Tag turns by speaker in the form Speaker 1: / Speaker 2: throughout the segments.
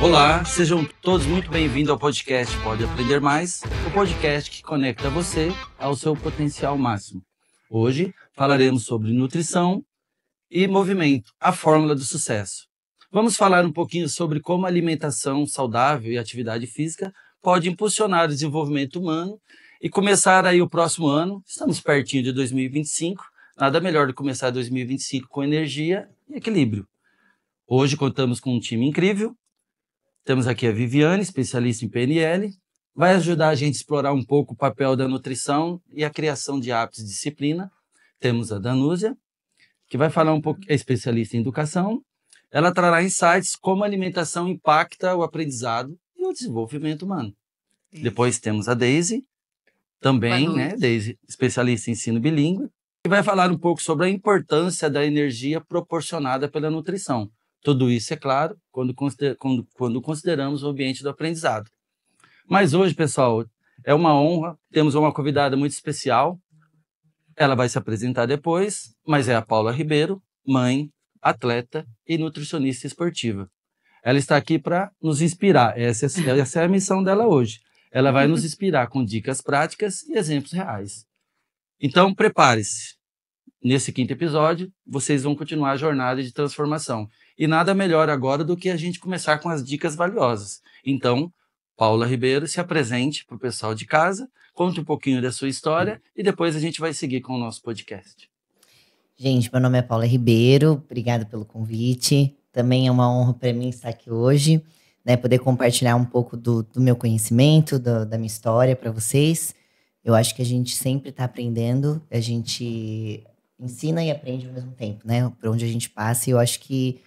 Speaker 1: Olá, sejam todos muito bem-vindos ao podcast Pode Aprender Mais, o podcast que conecta você ao seu potencial máximo. Hoje falaremos sobre nutrição e movimento, a fórmula do sucesso. Vamos falar um pouquinho sobre como a alimentação saudável e atividade física pode impulsionar o desenvolvimento humano e começar aí o próximo ano. Estamos pertinho de 2025, nada melhor do que começar 2025 com energia e equilíbrio. Hoje contamos com um time incrível. Temos aqui a Viviane, especialista em PNL, vai ajudar a gente a explorar um pouco o papel da nutrição e a criação de hábitos e disciplina. Temos a Danúzia, que vai falar um pouco, é especialista em educação. Ela trará insights como a alimentação impacta o aprendizado e o desenvolvimento humano. Isso. Depois temos a Daisy, também, né, Daisy, especialista em ensino bilíngue, que vai falar um pouco sobre a importância da energia proporcionada pela nutrição. Tudo isso, é claro, quando consideramos o ambiente do aprendizado. Mas hoje, pessoal, é uma honra, temos uma convidada muito especial. Ela vai se apresentar depois, mas é a Paula Ribeiro, mãe, atleta e nutricionista esportiva. Ela está aqui para nos inspirar, essa é a missão dela hoje. Ela vai nos inspirar com dicas práticas e exemplos reais. Então, prepare-se. Nesse 5º episódio, vocês vão continuar a jornada de transformação. E nada melhor agora do que a gente começar com as dicas valiosas. Então, Paula Ribeiro, se apresente para o pessoal de casa, conte um pouquinho da sua história e depois a gente vai seguir com o nosso podcast.
Speaker 2: Gente, meu nome é Paula Ribeiro, obrigada pelo convite. Também é uma honra para mim estar aqui hoje, né, poder compartilhar um pouco do meu conhecimento, da minha história para vocês. Eu acho que a gente sempre está aprendendo, a gente ensina e aprende ao mesmo tempo, né? Por onde a gente passa. E eu acho que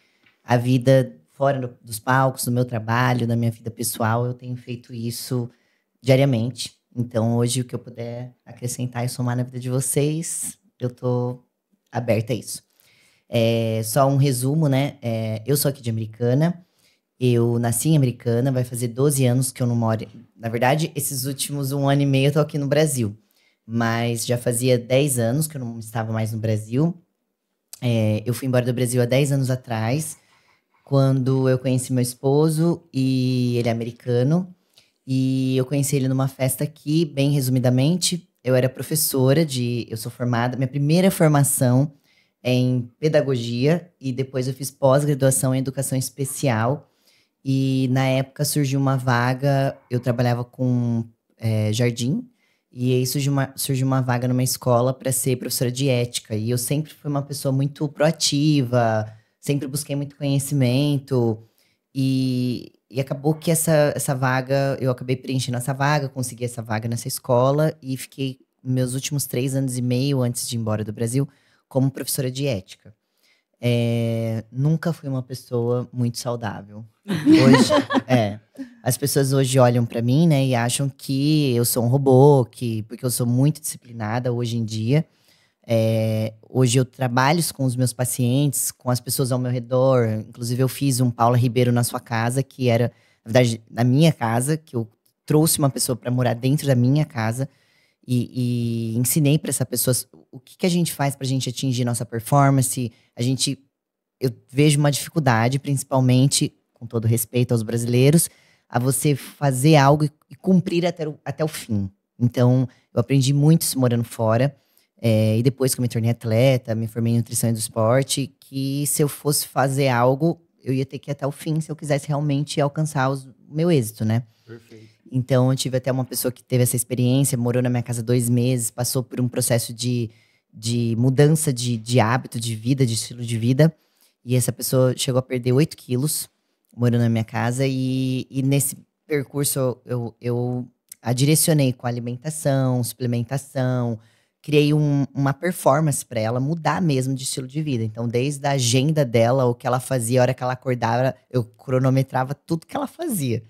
Speaker 2: a vida fora dos palcos, do meu trabalho, da minha vida pessoal, eu tenho feito isso diariamente. Então, hoje, o que eu puder acrescentar e somar na vida de vocês, eu tô aberta a isso. Só um resumo, né? Eu sou aqui de Americana. Eu nasci em Americana, vai fazer 12 anos que eu não moro. Na verdade, esses últimos 1 ano e meio eu tô aqui no Brasil. Mas já fazia 10 anos que eu não estava mais no Brasil. Eu fui embora do Brasil há 10 anos atrás, quando eu conheci meu esposo, e ele é americano. E eu conheci ele numa festa aqui, bem resumidamente. Eu era professora eu sou formada, minha primeira formação é em pedagogia, e depois eu fiz pós-graduação em educação especial. E na época surgiu uma vaga, eu trabalhava com jardim, e aí surgiu uma vaga numa escola para ser professora de ética. E eu sempre fui uma pessoa muito proativa, sempre busquei muito conhecimento. E acabou que essa vaga, eu acabei preenchendo essa vaga, consegui essa vaga nessa escola. E fiquei meus últimos 3 anos e meio, antes de ir embora do Brasil, como professora de ética. Nunca fui uma pessoa muito saudável. Hoje, as pessoas hoje olham pra mim, né, e acham que eu sou um robô, porque eu sou muito disciplinada hoje em dia. Hoje eu trabalho com os meus pacientes, com as pessoas ao meu redor. Inclusive eu fiz um Paula Ribeiro na sua casa, que era, na verdade, na minha casa, que eu trouxe uma pessoa para morar dentro da minha casa e ensinei para essa pessoa o que a gente faz pra gente atingir nossa performance. Eu vejo uma dificuldade, principalmente, com todo respeito aos brasileiros, a você fazer algo e cumprir até o fim. Então, eu aprendi muito isso morando fora. E depois que eu me tornei atleta, me formei em nutrição e do esporte, que se eu fosse fazer algo, eu ia ter que ir até o fim, se eu quisesse realmente alcançar o meu êxito, né?
Speaker 1: Perfeito.
Speaker 2: Então, eu tive até uma pessoa que teve essa experiência, morou na minha casa 2 meses, passou por um processo de mudança de hábito, de vida, de estilo de vida. E essa pessoa chegou a perder 8 quilos, morando na minha casa. E nesse percurso, eu a direcionei com alimentação, suplementação. Criei uma performance para ela mudar mesmo de estilo de vida. Então, desde a agenda dela, o que ela fazia, a hora que ela acordava, eu cronometrava tudo que ela fazia.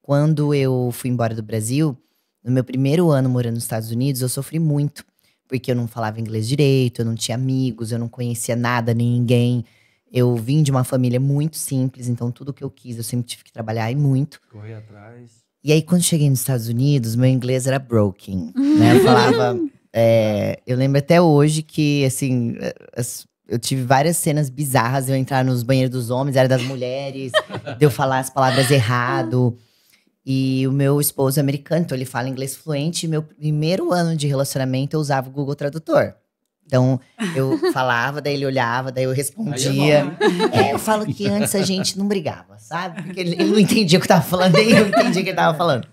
Speaker 2: Quando eu fui embora do Brasil, no meu primeiro ano morando nos Estados Unidos, eu sofri muito. Porque eu não falava inglês direito, eu não tinha amigos, eu não conhecia nada, nem ninguém. Eu vim de uma família muito simples, então tudo que eu quis, eu sempre tive que trabalhar e muito.
Speaker 1: Correr atrás.
Speaker 2: E aí, quando cheguei nos Estados Unidos, meu inglês era broken, né? Eu falava… eu lembro até hoje que, assim, eu tive várias cenas bizarras. Eu entrar nos banheiros dos homens, era das mulheres. De eu falar as palavras errado. E o meu esposo é americano, então ele fala inglês fluente. E meu primeiro ano de relacionamento, eu usava o Google Tradutor. Então, eu falava, daí ele olhava, daí eu respondia. Eu falo que antes a gente não brigava, sabe? Porque ele não entendia o que eu tava falando, nem eu entendia o que ele tava falando.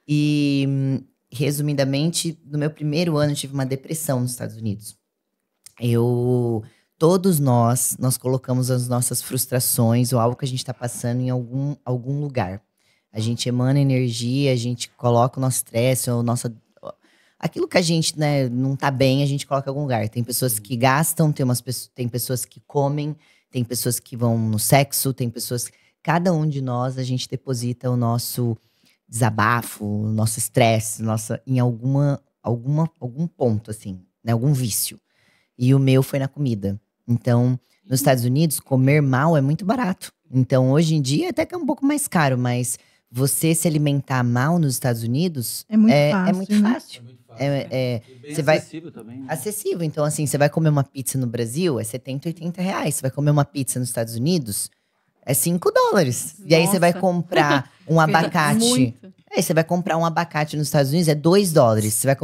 Speaker 2: E, resumidamente, no meu primeiro ano, eu tive uma depressão nos Estados Unidos. Todos nós colocamos as nossas frustrações ou algo que a gente tá passando em algum lugar. A gente emana energia, a gente coloca o nosso estresse, aquilo que a gente, né, não tá bem, a gente coloca em algum lugar. Tem pessoas que gastam, tem pessoas que comem, tem pessoas que vão no sexo, tem pessoas… Cada um de nós, a gente deposita o nosso desabafo, o nosso estresse, em algum ponto, assim, né, algum vício. E o meu foi na comida. Então, nos Estados Unidos, comer mal é muito barato. Então, hoje em dia, até que é um pouco mais caro, mas você se alimentar mal nos Estados Unidos
Speaker 3: é muito fácil.
Speaker 2: É muito fácil.
Speaker 1: Bem acessível também, né?
Speaker 2: Acessível. Então, assim, você vai comer uma pizza no Brasil, é 70, 80 reais. Você vai comer uma pizza nos Estados Unidos, é $5. Nossa. E aí você vai comprar um abacate.
Speaker 3: Muito.
Speaker 2: Aí você vai comprar um abacate nos Estados Unidos, é $2. Você vai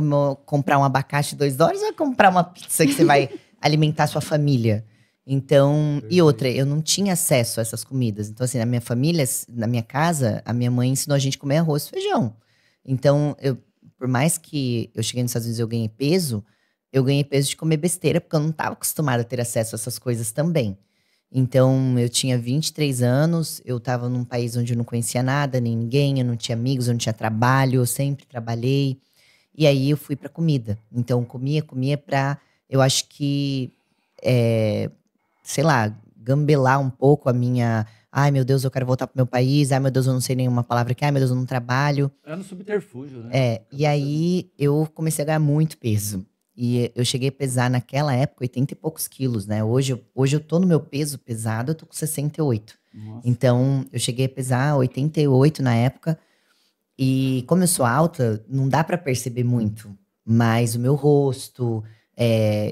Speaker 2: comprar um abacate $2, ou vai comprar uma pizza que você vai alimentar sua família. Então, e outra, eu não tinha acesso a essas comidas. Então, assim, na minha família, na minha casa, a minha mãe ensinou a gente a comer arroz e feijão. Então, por mais que eu cheguei nos Estados Unidos e eu ganhei peso de comer besteira, porque eu não estava acostumada a ter acesso a essas coisas também. Então, eu tinha 23 anos, eu estava num país onde eu não conhecia nada, nem ninguém, eu não tinha amigos, eu não tinha trabalho, eu sempre trabalhei. E aí, eu fui pra comida. Então, comia pra, eu acho que… sei lá, gambelar um pouco a minha… Ai, meu Deus, eu quero voltar pro meu país. Ai, meu Deus, eu não sei nenhuma palavra aqui. Ai, meu Deus, eu não trabalho.
Speaker 1: É no subterfúgio, né?
Speaker 2: E aí eu comecei a ganhar muito peso. E eu cheguei a pesar naquela época 80 e poucos quilos, né? Hoje eu tô no meu peso pesado, eu tô com 68. Nossa. Então, eu cheguei a pesar 88 na época. E como eu sou alta, não dá pra perceber muito. Mas o meu rosto…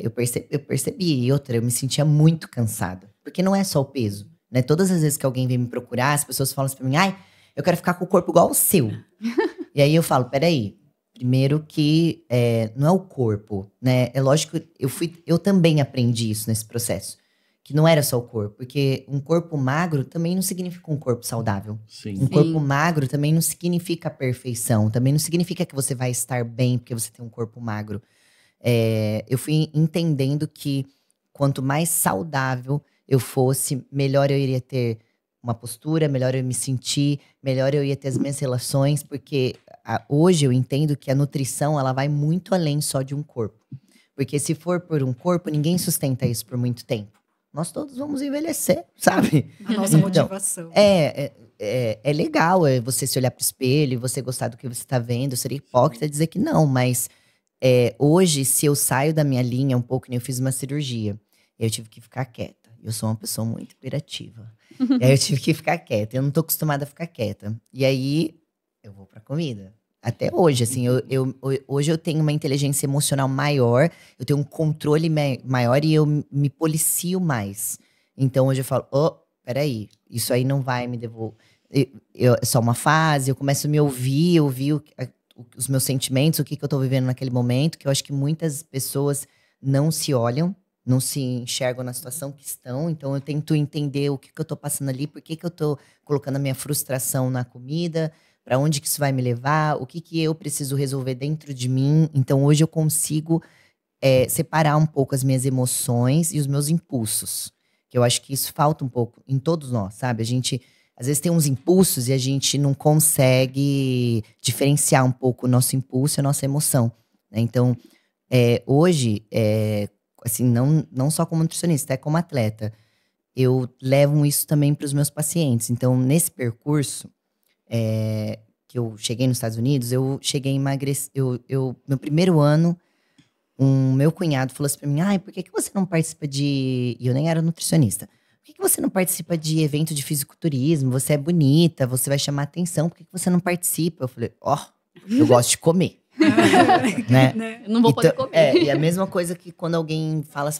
Speaker 2: eu percebi. E outra, eu me sentia muito cansada. Porque não é só o peso, né? Todas as vezes que alguém vem me procurar, as pessoas falam assim pra mim, ai, eu quero ficar com o corpo igual ao seu. E aí eu falo, peraí, primeiro que não é o corpo, né? É lógico que eu também aprendi isso nesse processo. Que não era só o corpo. Porque um corpo magro também não significa um corpo saudável.
Speaker 1: Sim.
Speaker 2: Um corpo magro também não significa perfeição. Também não significa que você vai estar bem porque você tem um corpo magro. Eu fui entendendo que quanto mais saudável eu fosse, melhor eu iria ter uma postura, melhor eu me sentir, melhor eu ia ter as minhas relações, porque hoje eu entendo que a nutrição ela vai muito além só de um corpo. Porque se for por um corpo, ninguém sustenta isso por muito tempo. Nós todos vamos envelhecer, sabe?
Speaker 3: A nossa motivação.
Speaker 2: É legal você se olhar pro espelho e você gostar do que você tá vendo. Seria hipócrita dizer que não, mas… hoje, se eu saio da minha linha um pouco, eu fiz uma cirurgia. Eu tive que ficar quieta. Eu sou uma pessoa muito hiperativa. E aí eu tive que ficar quieta. Eu não tô acostumada a ficar quieta. E aí, eu vou pra comida. Até hoje, assim, hoje eu tenho uma inteligência emocional maior. Eu tenho um controle maior e eu me policio mais. Então, hoje eu falo, peraí, isso aí não vai me devolver. É só uma fase, eu começo a me ouvir os meus sentimentos, o que eu tô vivendo naquele momento, que eu acho que muitas pessoas não se olham, não se enxergam na situação que estão. Então eu tento entender o que eu tô passando ali, por que eu tô colocando a minha frustração na comida, para onde que isso vai me levar, o que eu preciso resolver dentro de mim. Então hoje eu consigo separar um pouco as minhas emoções e os meus impulsos. Que eu acho que isso falta um pouco em todos nós, sabe? A gente… Às vezes tem uns impulsos e a gente não consegue diferenciar um pouco o nosso impulso e a nossa emoção, né? Então, hoje, assim, não só como nutricionista, como atleta, eu levo isso também para os meus pacientes. Então, nesse percurso que eu cheguei nos Estados Unidos, eu cheguei a emagrecer. No primeiro ano, meu cunhado falou assim para mim, ai, por que você não participa de… E eu nem era nutricionista. Por que você não participa de evento de fisiculturismo? Você é bonita, você vai chamar atenção. Por que você não participa? Eu falei, eu gosto de comer. né?
Speaker 4: Não vou poder comer.
Speaker 2: E a mesma coisa que quando alguém fala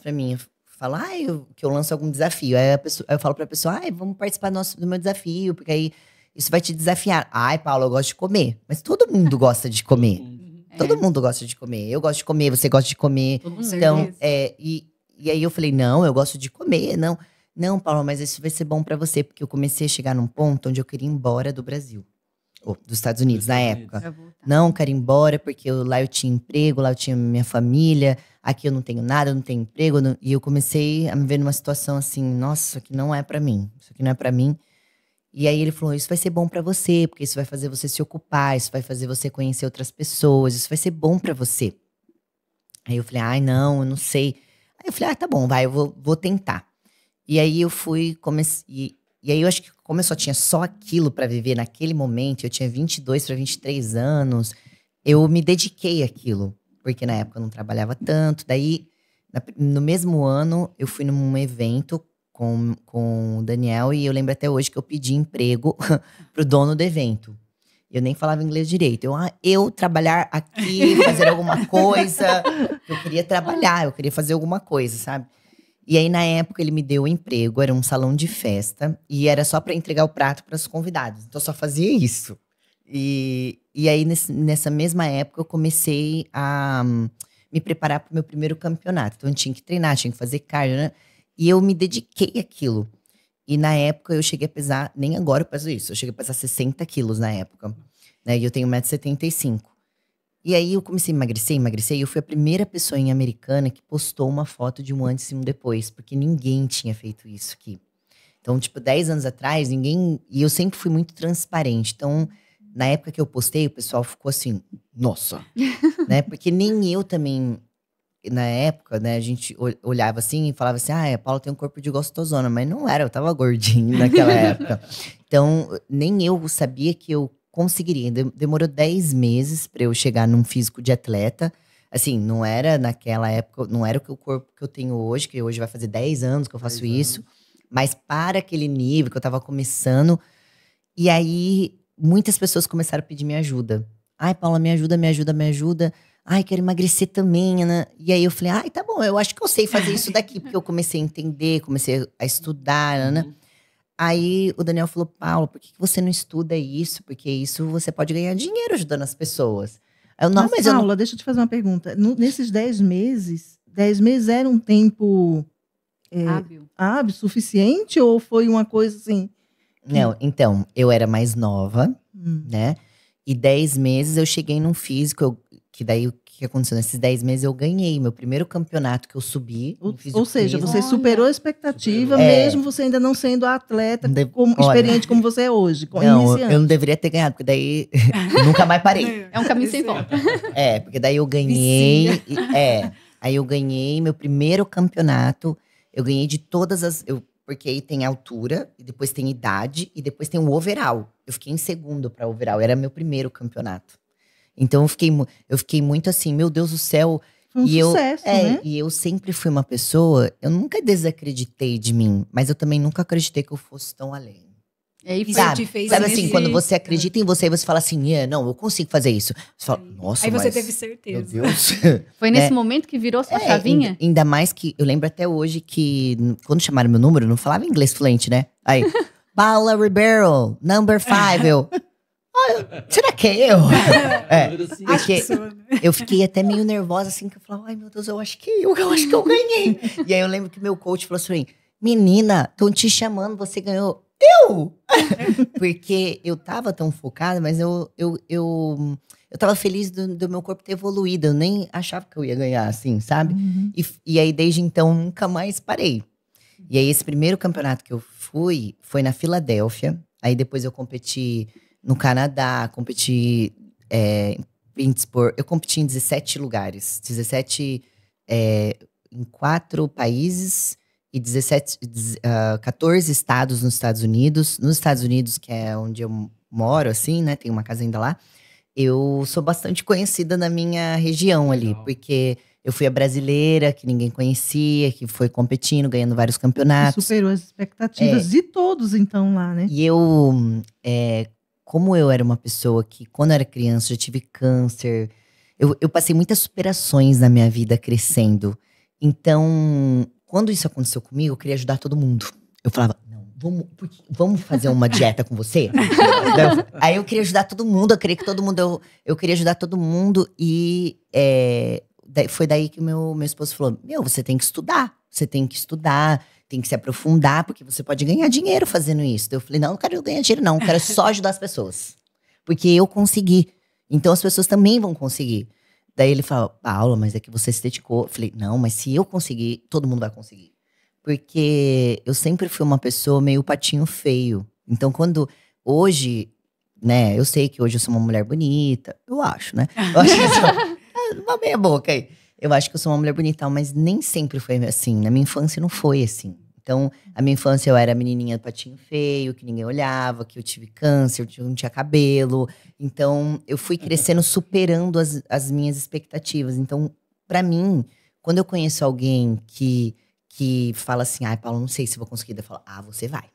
Speaker 2: falo, que eu lanço algum desafio. Aí eu falo pra pessoa, vamos participar do meu desafio, porque aí isso vai te desafiar. Ai, Paula, eu gosto de comer. Mas todo mundo gosta de comer. Todo mundo gosta de comer. Eu gosto de comer, você gosta de comer. Então, e aí eu falei, não, eu gosto de comer. Não, Paula, mas isso vai ser bom pra você. Porque eu comecei a chegar num ponto onde eu queria ir embora do Brasil. Ou dos Estados Unidos, na época. Não, quero ir embora, porque lá eu tinha emprego, lá eu tinha minha família. Aqui eu não tenho nada, eu não tenho emprego. E eu comecei a me ver numa situação assim, nossa, isso aqui não é pra mim. Isso aqui não é pra mim. E aí ele falou, isso vai ser bom pra você, porque isso vai fazer você se ocupar, isso vai fazer você conhecer outras pessoas, isso vai ser bom pra você. Aí eu falei, não, eu não sei. Aí eu falei, tá bom, vai, eu vou tentar. E aí eu fui, comecei. E aí eu acho que como eu só tinha só aquilo pra viver naquele momento, eu tinha 22 para 23 anos, eu me dediquei àquilo. Porque na época eu não trabalhava tanto. Daí, no mesmo ano, eu fui num evento com o Daniel, e eu lembro até hoje que eu pedi emprego pro dono do evento. Eu nem falava inglês direito. Eu trabalhar aqui, fazer alguma coisa. Eu queria trabalhar, eu queria fazer alguma coisa, sabe? E aí, na época, ele me deu um emprego, era um salão de festa. E era só pra entregar o prato para os convidados. Então, eu só fazia isso. E aí, nessa mesma época, eu comecei a me preparar pro meu primeiro campeonato. Então, eu tinha que treinar, tinha que fazer cardio, né? E eu me dediquei àquilo. E na época eu cheguei a pesar, nem agora eu peso isso, eu cheguei a pesar 60 quilos na época. Né? E eu tenho 1,75 m. E aí eu comecei a emagrecer, e eu fui a primeira pessoa em Americana que postou uma foto de um antes e um depois. Porque ninguém tinha feito isso aqui. Então, 10 anos atrás, ninguém… E eu sempre fui muito transparente. Então, na época que eu postei, o pessoal ficou assim, nossa. Né? Porque nem eu também… Na época, né, a gente olhava assim e falava assim, a Paula tem um corpo de gostosona. Mas não era, eu tava gordinho naquela época. Então, nem eu sabia que eu conseguiria. Demorou 10 meses pra eu chegar num físico de atleta. Assim, não era naquela época, não era o corpo que eu tenho hoje, que hoje vai fazer 10 anos que eu faço isso. Mas para aquele nível que eu tava começando. E aí, muitas pessoas começaram a pedir minha ajuda. Ai, Paula, me ajuda, me ajuda, me ajuda. Ai, quero emagrecer também, né? E aí eu falei, tá bom, eu acho que eu sei fazer isso daqui. Porque eu comecei a entender, comecei a estudar, né? Aí o Daniel falou, Paula, por que você não estuda isso? Porque isso você pode ganhar dinheiro ajudando as pessoas. Eu, não, mas
Speaker 3: Paula,
Speaker 2: eu não…
Speaker 3: deixa eu te fazer uma pergunta. Nesses 10 meses era um tempo hábil suficiente? Ou foi uma coisa assim…
Speaker 2: Não, então, eu era mais nova, né? E 10 meses eu cheguei num físico, que daí o que aconteceu? Nesses 10 meses eu ganhei meu primeiro campeonato que eu subi.
Speaker 3: Ou seja, você superou a expectativa, mesmo você ainda não sendo atleta experiente como você é hoje.
Speaker 2: Não, eu não deveria ter ganhado, porque daí nunca mais parei.
Speaker 4: É um caminho sem volta.
Speaker 2: Porque daí eu ganhei. Aí eu ganhei meu primeiro campeonato. Eu ganhei de todas as… Porque aí tem altura, e depois tem idade, e depois tem o overall. Eu fiquei em segundo para overall, era meu primeiro campeonato. Então eu fiquei muito assim, meu Deus do céu.
Speaker 3: Foi um sucesso, né?
Speaker 2: E eu sempre fui uma pessoa, eu nunca desacreditei de mim, mas eu também nunca acreditei que eu fosse tão além. Sabe assim, quando você acredita em você, você fala assim, não, eu consigo fazer isso. Você fala, nossa,
Speaker 5: aí você teve certeza.
Speaker 2: Meu Deus.
Speaker 4: Foi nesse momento que virou sua chavinha?
Speaker 2: Ainda mais que, eu lembro até hoje que, quando chamaram meu número, eu não falava inglês fluente, né? Aí, Paula Ribeiro, number 5, será que é eu? Porque eu fiquei até meio nervosa, assim, que eu falava, ai meu Deus, eu acho que eu ganhei. E aí eu lembro que meu coach falou assim, menina, estão te chamando, você ganhou. Porque eu tava tão focada, mas eu tava feliz do meu corpo ter evoluído. Eu nem achava que eu ia ganhar, assim, sabe? E aí, desde então, nunca mais parei. E aí, esse primeiro campeonato que eu fui, foi na Filadélfia. Aí, depois eu competi no Canadá, competi em Pittsburgh. Eu competi em 17 lugares. 17 em 4 países… E 14 estados nos Estados Unidos. Nos Estados Unidos, que é onde eu moro, assim, né? Tem uma casa ainda lá. Eu sou bastante conhecida na minha região ali. Porque eu fui a brasileira, que ninguém conhecia, que foi competindo, ganhando vários campeonatos.
Speaker 3: Superou as expectativas de todos, então, lá, né?
Speaker 2: E eu, como eu era uma pessoa que, quando eu era criança, já tive câncer. Eu passei muitas superações na minha vida crescendo. Então… quando isso aconteceu comigo, eu queria ajudar todo mundo. Eu falava, não, vamos fazer uma dieta com você? Aí eu queria ajudar todo mundo, eu queria ajudar todo mundo. E foi daí que o meu esposo falou, você tem que estudar, tem que se aprofundar, porque você pode ganhar dinheiro fazendo isso. Eu falei, não quero ganhar dinheiro não, quero só ajudar as pessoas. Porque eu consegui, então as pessoas também vão conseguir. Daí ele falou, Paula, mas é que você se dedicou. Eu falei, não, mas se eu conseguir, todo mundo vai conseguir. Porque eu sempre fui uma pessoa meio patinho feio. Então hoje, né, eu sei que hoje eu sou uma mulher bonita, eu acho, né? Eu acho que eu sou uma meia boca aí. Eu acho que eu sou uma mulher bonita, mas nem sempre foi assim. Na minha infância não foi assim. Então, a minha infância eu era a menininha do patinho feio, que ninguém olhava, que eu tive câncer, eu não tinha cabelo. Então, eu fui crescendo superando as minhas expectativas. Então, pra mim, quando eu conheço alguém que fala assim, Paula, não sei se vou conseguir, eu falo, você vai.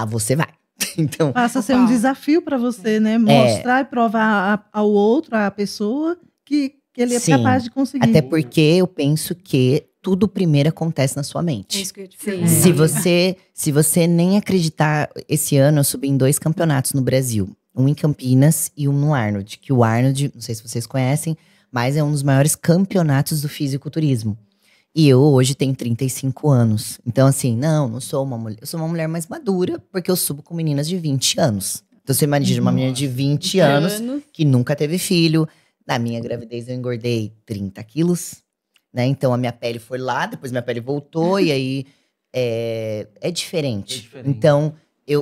Speaker 2: Você vai. Então,
Speaker 3: passa a ser um desafio para você, né? Mostrar e provar ao outro, à pessoa, que ele é capaz de conseguir.
Speaker 2: Até porque eu penso que tudo primeiro acontece na sua mente.
Speaker 5: É isso que eu ia te perguntar.
Speaker 2: Se você nem acreditar, esse ano eu subi em 2 campeonatos no Brasil. Um em Campinas e um no Arnold. Que o Arnold, não sei se vocês conhecem, mas é um dos maiores campeonatos do fisiculturismo. E eu hoje tenho 35 anos. Então assim, não sou uma mulher. Eu sou uma mulher mais madura, porque eu subo com meninas de 20 anos. Então você imagina uma menina de 20 anos que nunca teve filho. Na minha gravidez eu engordei 30 quilos, né? Então a minha pele foi lá, depois minha pele voltou e aí é diferente. Então,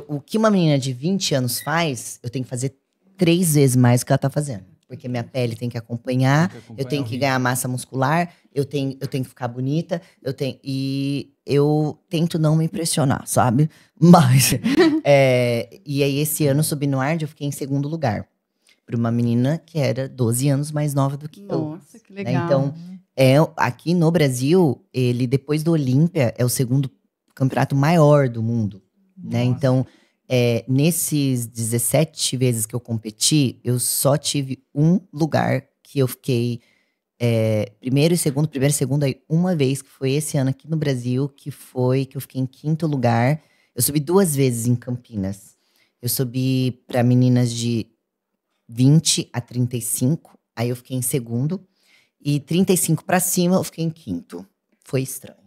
Speaker 2: o que uma menina de 20 anos faz, eu tenho que fazer 3 vezes mais do que ela tá fazendo. Porque minha pele tem que acompanhar, eu tenho que ganhar massa muscular, eu tenho que ficar bonita, e eu tento não me impressionar, sabe? Mas, e aí esse ano eu subi no Arnold, eu fiquei em 2º lugar. Para uma menina que era 12 anos mais nova do que eu.
Speaker 4: Nossa, que legal.
Speaker 2: Né? Então, aqui no Brasil, ele, depois do Olímpia, é o 2º campeonato maior do mundo. Né? Então, nesses 17 vezes que eu competi, eu só tive um lugar que eu fiquei primeiro e segundo, aí uma vez, que foi esse ano aqui no Brasil, que eu fiquei em 5º lugar. Eu subi 2 vezes em Campinas. Eu subi para meninas de 20 a 35, aí eu fiquei em 2º. E 35 para cima, eu fiquei em 5º. Foi estranho.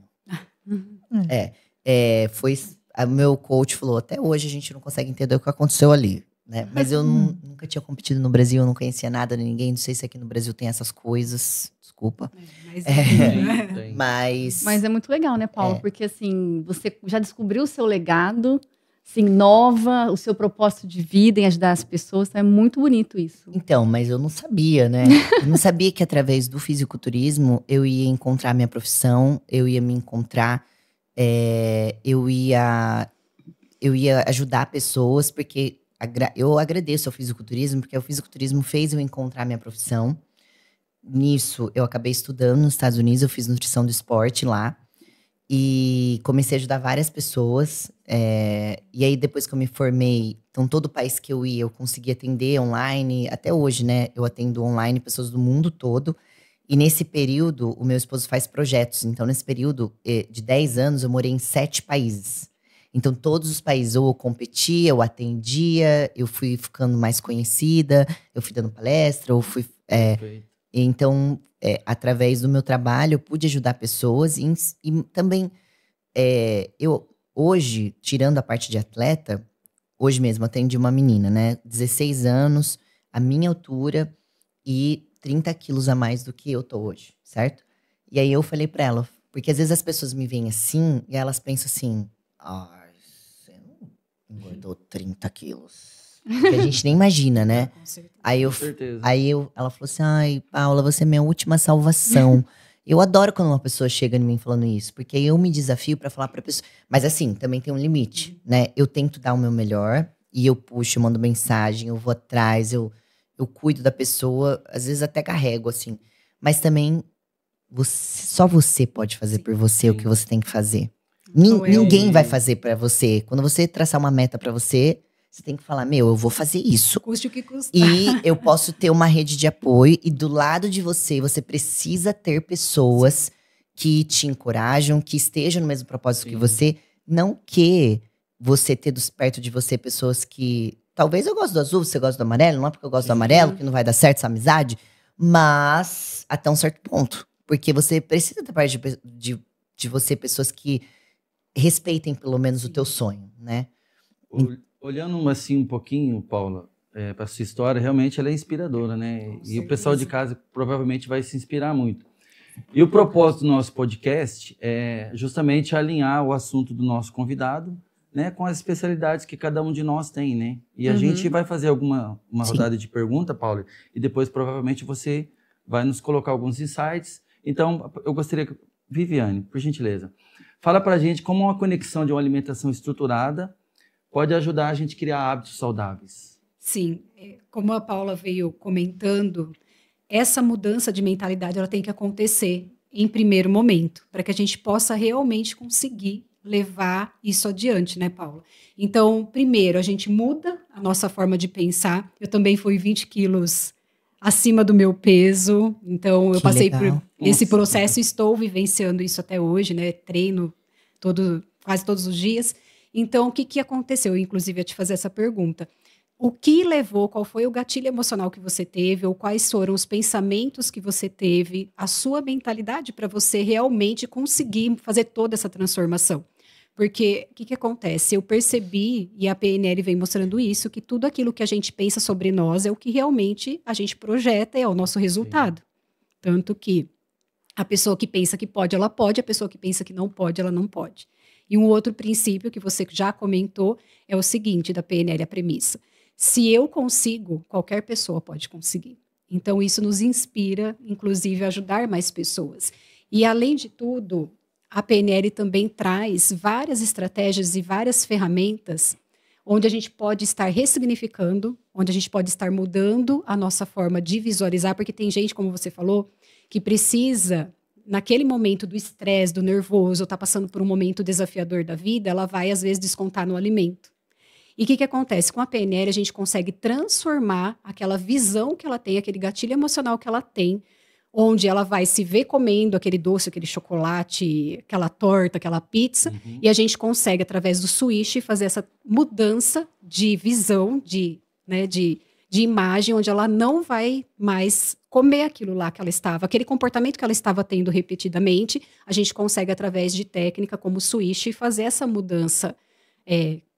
Speaker 2: O meu coach falou, até hoje a gente não consegue entender o que aconteceu ali. Né? Mas eu nunca tinha competido no Brasil, eu não conhecia nada de ninguém. Não sei se aqui no Brasil tem essas coisas. Desculpa.
Speaker 4: Mas é muito legal, né, Paula? Porque assim, você já descobriu o seu legado, se inova o seu propósito de vida em ajudar as pessoas. Então é muito bonito isso.
Speaker 2: Então, mas eu não sabia, né? Eu não sabia que através do fisiculturismo eu ia encontrar minha profissão, eu ia me encontrar, eu ia ajudar pessoas, porque eu agradeço ao fisiculturismo, porque o fisiculturismo fez eu encontrar minha profissão. Nisso, eu acabei estudando nos Estados Unidos, eu fiz nutrição do esporte lá. E comecei a ajudar várias pessoas. E aí, depois que eu me formei, então todo país que eu ia, eu conseguia atender online. Até hoje, né? Eu atendo online pessoas do mundo todo. E nesse período, o meu esposo faz projetos. Então, nesse período de 10 anos, eu morei em 7 países. Então, todos os países, ou eu competia, eu atendia, eu fui ficando mais conhecida, eu fui dando palestra, ou fui… Então, através do meu trabalho, eu pude ajudar pessoas e também, eu hoje, tirando a parte de atleta, hoje mesmo atendi uma menina, né? 16 anos, a minha altura e 30 quilos a mais do que eu tô hoje, certo? E aí eu falei pra ela, porque às vezes as pessoas me veem assim e elas pensam assim, você não engordou 30 quilos. Que a gente nem imagina, né?
Speaker 5: Com certeza.
Speaker 2: Ela falou assim, Paula, você é minha última salvação. Eu adoro quando uma pessoa chega em mim falando isso, porque aí eu me desafio pra falar pra pessoa. Mas assim, também tem um limite, né? Eu tento dar o meu melhor, e eu puxo, eu mando mensagem, eu vou atrás, eu cuido da pessoa, às vezes até carrego, assim. Mas também, só você pode fazer por você o que você tem que fazer. Ninguém vai fazer pra você. Quando você traçar uma meta pra você… Você tem que falar, eu vou fazer isso.
Speaker 5: Custe o que custar.
Speaker 2: E eu posso ter uma rede de apoio. E do lado de você, você precisa ter pessoas que te encorajam, que estejam no mesmo propósito
Speaker 1: Sim.
Speaker 2: que você. Não que você ter perto de você pessoas que… Talvez eu gosto do azul, você gosta do amarelo. Não é porque eu gosto do amarelo que não vai dar certo essa amizade. Mas até um certo ponto. Porque você precisa ter perto de você pessoas que respeitem pelo menos o teu sonho, né?
Speaker 1: Olhando assim um pouquinho, Paula, para sua história, realmente ela é inspiradora, né? E o pessoal de casa provavelmente vai se inspirar muito. E o propósito do nosso podcast é justamente alinhar o assunto do nosso convidado, né, com as especialidades que cada um de nós tem, né? E a gente vai fazer uma rodada de pergunta, Paula, e depois provavelmente você vai nos colocar alguns insights. Então, eu gostaria que… Viviane, por gentileza, fala pra gente como uma conexão de uma alimentação estruturada pode ajudar a gente a criar hábitos saudáveis.
Speaker 6: Sim, como a Paula veio comentando, essa mudança de mentalidade ela tem que acontecer em primeiro momento, para que a gente possa realmente conseguir levar isso adiante, né, Paula? Então, primeiro, a gente muda a nossa forma de pensar. Eu também fui 20 quilos acima do meu peso, então eu passei por esse processo e estou vivenciando isso até hoje, né? Treino quase todos os dias. Então, o que aconteceu? Eu, inclusive, ia te fazer essa pergunta. O que levou, qual foi o gatilho emocional que você teve, ou quais foram os pensamentos que você teve, a sua mentalidade para você realmente conseguir fazer toda essa transformação? Porque o que acontece? Eu percebi, e a PNL vem mostrando isso, que tudo aquilo que a gente pensa sobre nós é o que realmente a gente projeta e é o nosso resultado. Tanto que a pessoa que pensa que pode, ela pode, a pessoa que pensa que não pode, ela não pode. E um outro princípio que você já comentou é o seguinte, da PNL, a premissa. Se eu consigo, qualquer pessoa pode conseguir. Então, isso nos inspira, inclusive, a ajudar mais pessoas. E, além de tudo, a PNL também traz várias estratégias e várias ferramentas onde a gente pode estar ressignificando, onde a gente pode estar mudando a nossa forma de visualizar, porque tem gente, como você falou, que precisa, naquele momento do estresse, do nervoso, ou está passando por um momento desafiador da vida, ela vai, às vezes, descontar no alimento. E o que acontece? Com a PNL, a gente consegue transformar aquela visão que ela tem, aquele gatilho emocional que ela tem, onde ela vai se ver comendo aquele doce, aquele chocolate, aquela torta, aquela pizza, e a gente consegue, através do switch, fazer essa mudança de visão, de imagem, onde ela não vai mais comer aquilo lá que ela estava, aquele comportamento que ela estava tendo repetidamente, a gente consegue, através de técnica como o switch, fazer essa mudança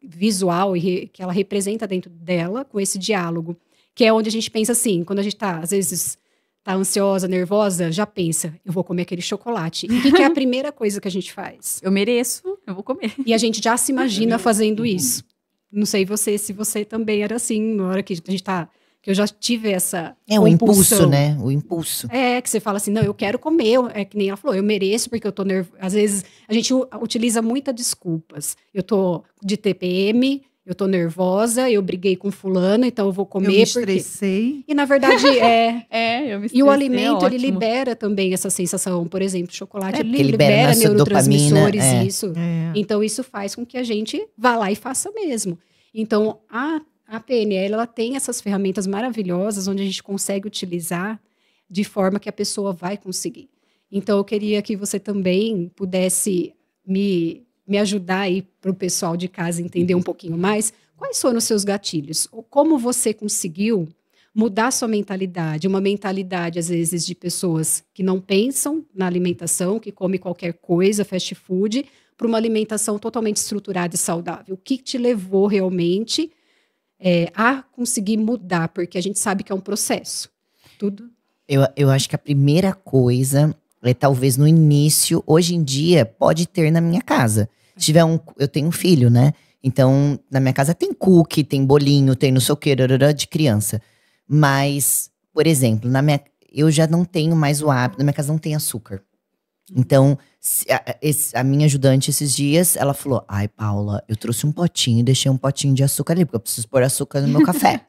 Speaker 6: visual que ela representa dentro dela, com esse diálogo, que é onde a gente pensa assim, quando a gente está, às vezes, tá ansiosa, nervosa, já pensa, eu vou comer aquele chocolate. E o que é a primeira coisa que a gente faz?
Speaker 4: Eu mereço, eu vou comer.
Speaker 6: E a gente já se imagina fazendo isso. Não sei se você também era assim, na hora que a gente tá… Que eu já tive essa
Speaker 2: o impulso, né? O impulso.
Speaker 6: Que você fala assim, não, eu quero comer. É que nem ela falou, eu mereço porque eu tô nervosa. Às vezes, a gente utiliza muitas desculpas. Eu tô de TPM… Eu tô nervosa, eu briguei com fulano, então eu vou comer. Eu
Speaker 3: me estressei.
Speaker 6: E na verdade
Speaker 4: eu me estressei,
Speaker 6: e o alimento, ele libera também essa sensação. Por exemplo, chocolate, ele
Speaker 2: libera
Speaker 6: neurotransmissores,
Speaker 2: dopamina,
Speaker 6: isso. Então, isso faz com que a gente vá lá e faça mesmo. Então, a PNL, ela tem essas ferramentas maravilhosas, onde a gente consegue utilizar de forma que a pessoa vai conseguir. Então, eu queria que você também pudesse me ajudar aí para o pessoal de casa entender um pouquinho mais quais foram os seus gatilhos, como você conseguiu mudar sua mentalidade, uma mentalidade às vezes de pessoas que não pensam na alimentação, que come qualquer coisa, fast food, para uma alimentação totalmente estruturada e saudável. O que te levou realmente a conseguir mudar? Porque a gente sabe que é um processo. Tudo.
Speaker 2: Eu acho que a primeira coisa talvez no início, hoje em dia, pode ter na minha casa. Se tiver eu tenho um filho, né? Então, na minha casa tem cookie, tem bolinho, tem não sei o que, de criança. Mas, por exemplo, eu já não tenho mais o hábito, na minha casa não tem açúcar. Então, a minha ajudante esses dias, ela falou, ai, Paula, eu trouxe um potinho e deixei um potinho de açúcar ali, porque eu preciso pôr açúcar no meu café.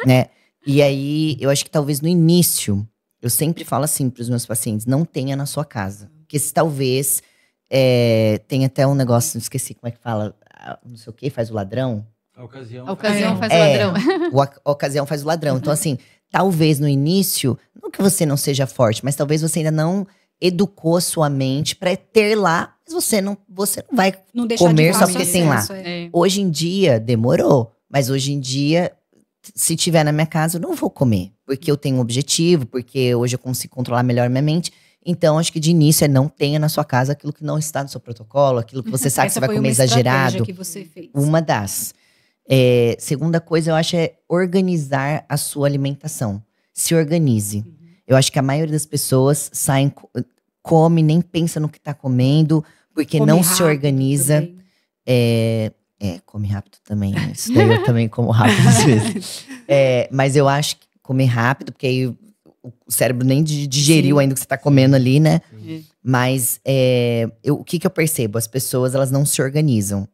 Speaker 2: Né? E aí, eu acho que talvez no início, eu sempre falo assim para os meus pacientes, não tenha na sua casa. Porque se talvez… tem até um negócio, não esqueci como é que fala, não sei o que, faz o ladrão.
Speaker 1: A ocasião
Speaker 4: faz o ladrão.
Speaker 2: A ocasião faz o ladrão. Então, assim, talvez no início, não que você não seja forte, mas talvez você ainda não educou a sua mente para ter lá, mas você não vai comer só porque tem lá. Hoje em dia, demorou. Mas hoje em dia, se tiver na minha casa, eu não vou comer. Porque eu tenho um objetivo, porque hoje eu consigo controlar melhor a minha mente. Então, acho que de início não tenha na sua casa aquilo que não está no seu protocolo, aquilo que você sabe que você vai comer exagerado.
Speaker 6: Que você fez.
Speaker 2: Uma das. Segunda coisa, eu acho, é organizar a sua alimentação. Se organize. Eu acho que a maioria das pessoas come, nem pensa no que está comendo, porque não se organiza. Come rápido também. Isso daí eu também como rápido às vezes. Mas eu acho que comer rápido, porque aí o cérebro nem digeriu ainda o que você está comendo ali, né? Mas o que eu percebo? As pessoas, elas não se organizam.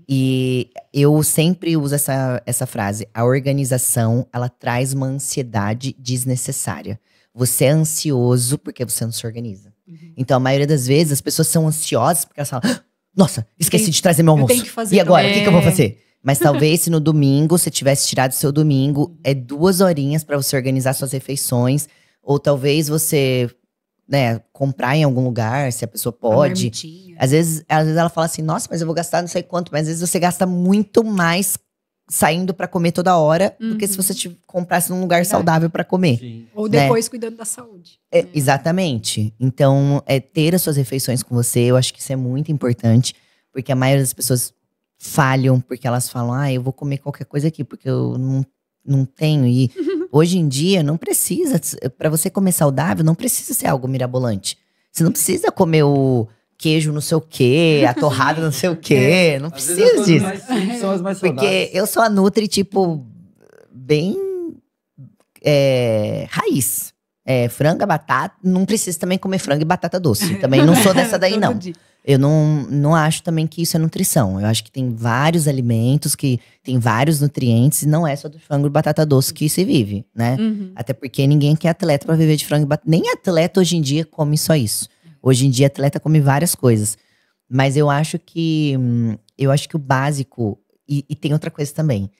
Speaker 2: E eu sempre uso essa frase. A organização, ela traz uma ansiedade desnecessária. Você é ansioso porque você não se organiza. Então, a maioria das vezes, as pessoas são ansiosas porque elas falam: nossa, esqueci de trazer meu almoço. E agora, o que eu vou fazer? Mas talvez se no domingo, você tivesse tirado seu domingo, 2 horinhas para você organizar suas refeições. Ou talvez você, comprar em algum lugar, se a pessoa pode. Às vezes ela fala assim, nossa, mas eu vou gastar não sei quanto. Mas às vezes você gasta muito mais saindo para comer toda hora do que se você comprasse num lugar saudável para comer.
Speaker 6: Sim. Ou depois cuidando da saúde.
Speaker 2: Exatamente. Então, ter as suas refeições com você, eu acho que isso é muito importante. Porque a maioria das pessoas falham porque elas falam, eu vou comer qualquer coisa aqui, porque eu não tenho. E hoje em dia, não precisa. Para você comer saudável, não precisa ser algo mirabolante. Você não precisa comer o queijo não sei o quê, a torrada não sei o quê. Não precisa disso.
Speaker 1: São as mais
Speaker 2: porque eu sou a Nutri, tipo, bem raiz. Frango, batata. Não precisa também comer frango e batata doce. Também não sou dessa daí, não. Eu não acho também que isso é nutrição. Eu acho que tem vários alimentos que tem vários nutrientes. E não é só do frango e batata doce que se vive, né? Até porque ninguém quer atleta pra viver de frango e batata. Nem atleta hoje em dia come só isso. Hoje em dia, atleta come várias coisas. Mas eu acho que o básico… E tem outra coisa também.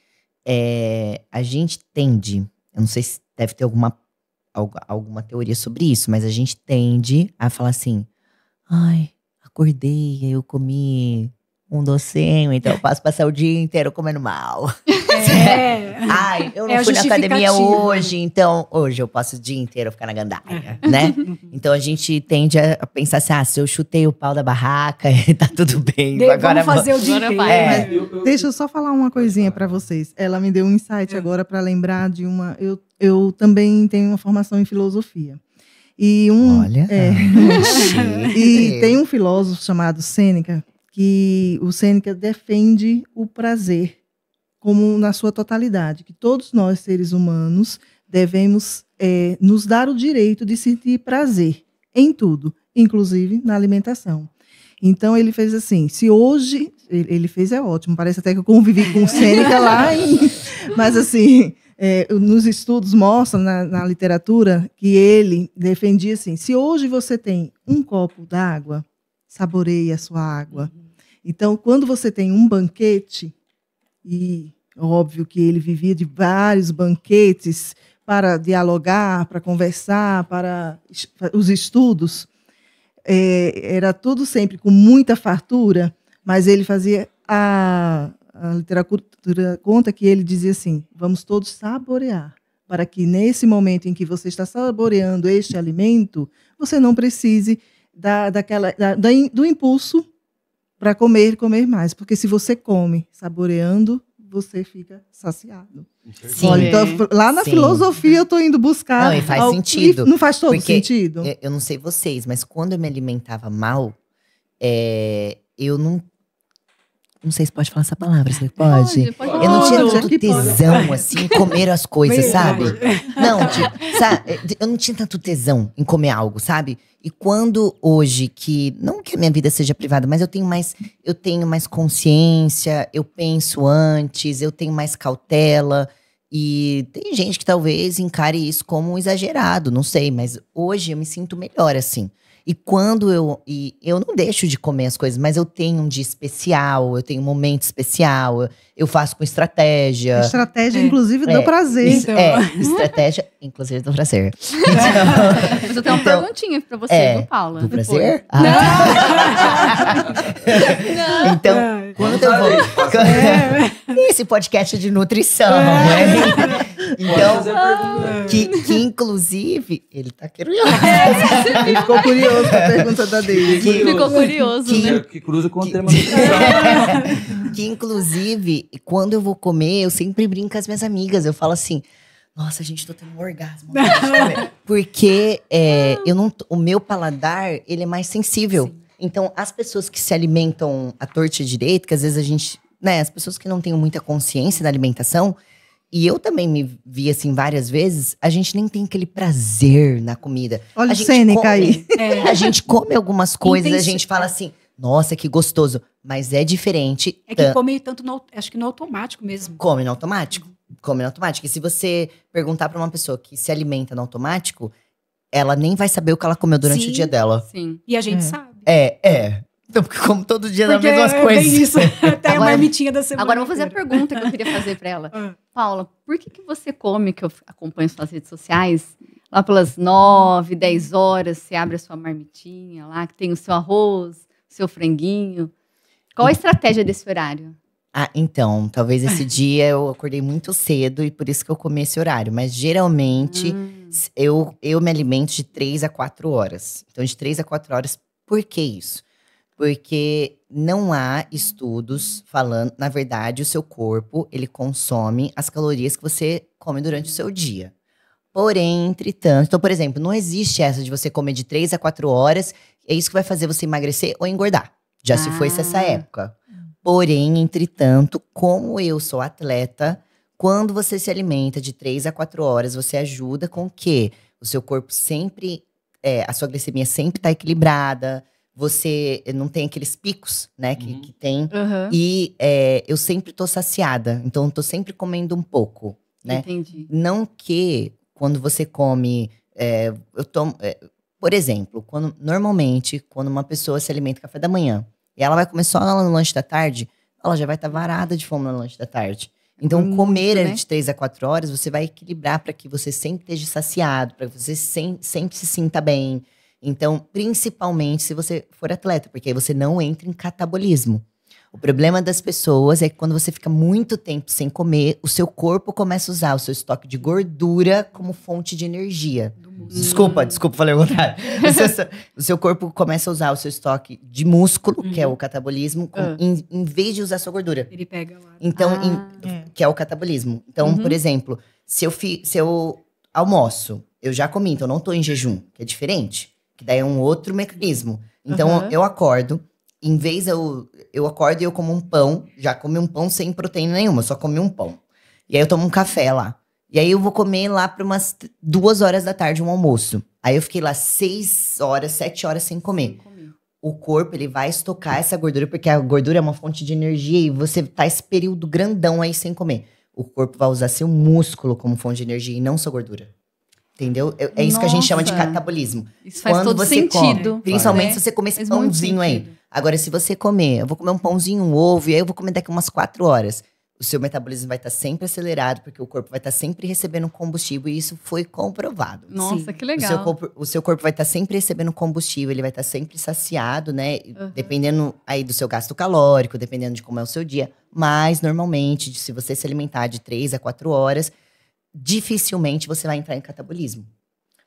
Speaker 2: A gente tende… Eu não sei se deve ter alguma teoria sobre isso. Mas a gente tende a falar assim… Ai, acordei, eu comi um docinho. Então eu passo passar o dia inteiro comendo mal. Ai, eu não fui na academia hoje, então hoje eu passo o dia inteiro ficar na gandaia, né? Então a gente tende a pensar assim, se eu chutei o pau da barraca, tá tudo bem. Agora
Speaker 6: vamos fazer o dia inteiro.
Speaker 3: Deixa eu só falar uma coisinha pra vocês. Ela me deu um insight agora pra lembrar de uma… Eu também tenho uma formação em filosofia. E
Speaker 2: Olha,
Speaker 3: e tem um filósofo chamado Sêneca, que o Sêneca defende o prazer como na sua totalidade, que todos nós, seres humanos, devemos nos dar o direito de sentir prazer em tudo, inclusive na alimentação. Então, ele fez assim, se hoje… Ele fez ótimo, parece até que eu convivi com o Sêneca lá, mas assim… nos estudos mostram, na literatura, que ele defendia assim, se hoje você tem um copo d'água, saboreie a sua água. Então, quando você tem um banquete, e óbvio que ele vivia de vários banquetes para dialogar, para conversar, para os estudos, era tudo sempre com muita fartura, mas ele fazia a literatura conta que ele dizia assim, vamos todos saborear, para que nesse momento em que você está saboreando este alimento, você não precise do impulso para comer mais. Porque se você come saboreando, você fica saciado.
Speaker 2: Sim.
Speaker 3: Olha, então, lá na filosofia eu estou indo buscar…
Speaker 2: Não, e faz sentido.
Speaker 3: Não faz todo sentido?
Speaker 2: Eu não sei vocês, mas quando eu me alimentava mal, eu não sei se pode falar essa palavra, você pode? Eu não tinha tanto tesão, assim, em comer as coisas, sabe? Não, eu não tinha tanto tesão em comer algo, sabe? E quando hoje, não que a minha vida seja privada, mas eu tenho mais consciência, eu penso antes, eu tenho mais cautela. E tem gente que talvez encare isso como exagerado, não sei. Mas hoje eu me sinto melhor, assim. E eu não deixo de comer as coisas, mas eu tenho um dia especial, eu tenho um momento especial, eu faço com estratégia.
Speaker 3: Estratégia, inclusive, do prazer.
Speaker 2: Estratégia, inclusive, do prazer.
Speaker 4: Mas eu tenho uma perguntinha pra você, viu, Paula?
Speaker 2: Do
Speaker 4: depois.
Speaker 2: prazer?
Speaker 4: Não.
Speaker 2: Então, quando eu vou... Esse podcast é de nutrição, né? Então, que inclusive, ele tá curioso.
Speaker 3: Ele ficou curioso com a pergunta da dele.
Speaker 4: Ficou curioso, né?
Speaker 1: Que cruza com o tema nutrição.
Speaker 2: Que inclusive, quando eu vou comer, eu sempre brinco com as minhas amigas. Eu falo assim, nossa, gente, tô tendo um orgasmo. Porque o meu paladar, ele é mais sensível. Sim. Então, as pessoas que se alimentam à torta e direito, que às vezes a gente, né, as pessoas que não têm muita consciência da alimentação, e eu também me vi assim várias vezes, a gente nem tem aquele prazer na comida.
Speaker 3: Olha o Sêneca aí.
Speaker 2: A gente come algumas coisas, a gente fala assim, nossa, que gostoso. Mas é diferente.
Speaker 6: É que come tanto, acho que no automático mesmo.
Speaker 2: Come no automático. Come no automático. E se você perguntar pra uma pessoa que se alimenta no automático, ela nem vai saber o que ela comeu durante o dia dela.
Speaker 4: Sim.
Speaker 6: E a gente sabe.
Speaker 2: Então, porque como todo dia das mesmas coisas.
Speaker 6: Bem isso. Até a marmitinha da semana.
Speaker 4: Agora eu vou fazer a pergunta que eu queria fazer pra ela. Paula, por que você come, que eu acompanho suas redes sociais, lá pelas 9, 10 horas, você abre a sua marmitinha lá, que tem o seu arroz, o seu franguinho. Qual a estratégia desse horário?
Speaker 2: Então, talvez esse dia eu acordei muito cedo e por isso que eu comi esse horário. Mas geralmente eu me alimento de 3 a 4 horas. Então, de 3 a 4 horas, por que isso? Porque não há estudos falando… Na verdade, o seu corpo, ele consome as calorias que você come durante o seu dia. Porém, entretanto… Então, por exemplo, não existe essa de você comer de 3 a 4 horas. É isso que vai fazer você emagrecer ou engordar. Já se foi essa época. Porém, entretanto, como eu sou atleta, quando você se alimenta de 3 a 4 horas, você ajuda com que o seu corpo sempre… a sua glicemia sempre está equilibrada. Você não tem aqueles picos, né, que tem. E eu sempre tô saciada. Então, eu tô sempre comendo um pouco, né?
Speaker 4: Entendi.
Speaker 2: Não que quando você come… por exemplo, normalmente, quando uma pessoa se alimenta café da manhã, e ela vai comer só no lanche da tarde, ela já vai estar varada de fome no lanche da tarde. Então, comer de 3 a 4 horas, você vai equilibrar para que você sempre esteja saciado, para que você sempre se sinta bem. Então, principalmente se você for atleta, porque aí você não entra em catabolismo. O problema das pessoas é que quando você fica muito tempo sem comer, o seu corpo começa a usar o seu estoque de gordura como fonte de energia. Desculpa, falei o contrário. O seu corpo começa a usar o seu estoque de músculo, que é o catabolismo, em vez de usar a sua gordura.
Speaker 6: Ele pega lá.
Speaker 2: Então, que é o catabolismo. Então, por exemplo, se eu almoço, eu já comi, então eu não tô em jejum, que é diferente. Que daí é um outro mecanismo. Então, eu acordo, em vez eu acordo e eu como um pão, já comi um pão sem proteína nenhuma, só comi um pão. E aí eu tomo um café lá. E aí eu vou comer lá para umas 2 horas da tarde um almoço. Aí eu fiquei lá 6 horas, 7 horas sem comer. O corpo, ele vai estocar essa gordura, porque a gordura é uma fonte de energia e você tá esse período grandão aí sem comer. O corpo vai usar seu músculo como fonte de energia e não sua gordura. Entendeu? É isso que a gente chama de catabolismo.
Speaker 4: Isso faz todo sentido.
Speaker 2: Principalmente se você comer esse pãozinho aí. Agora, se você comer, eu vou comer um pãozinho, um ovo, e aí eu vou comer daqui umas 4 horas. O seu metabolismo vai estar sempre acelerado, porque o corpo vai estar sempre recebendo combustível, e isso foi comprovado.
Speaker 4: Nossa, que legal.
Speaker 2: O seu corpo vai estar sempre recebendo combustível, ele vai estar sempre saciado, né? Dependendo aí do seu gasto calórico, dependendo de como é o seu dia. Mas, normalmente, se você se alimentar de 3 a 4 horas, dificilmente você vai entrar em catabolismo.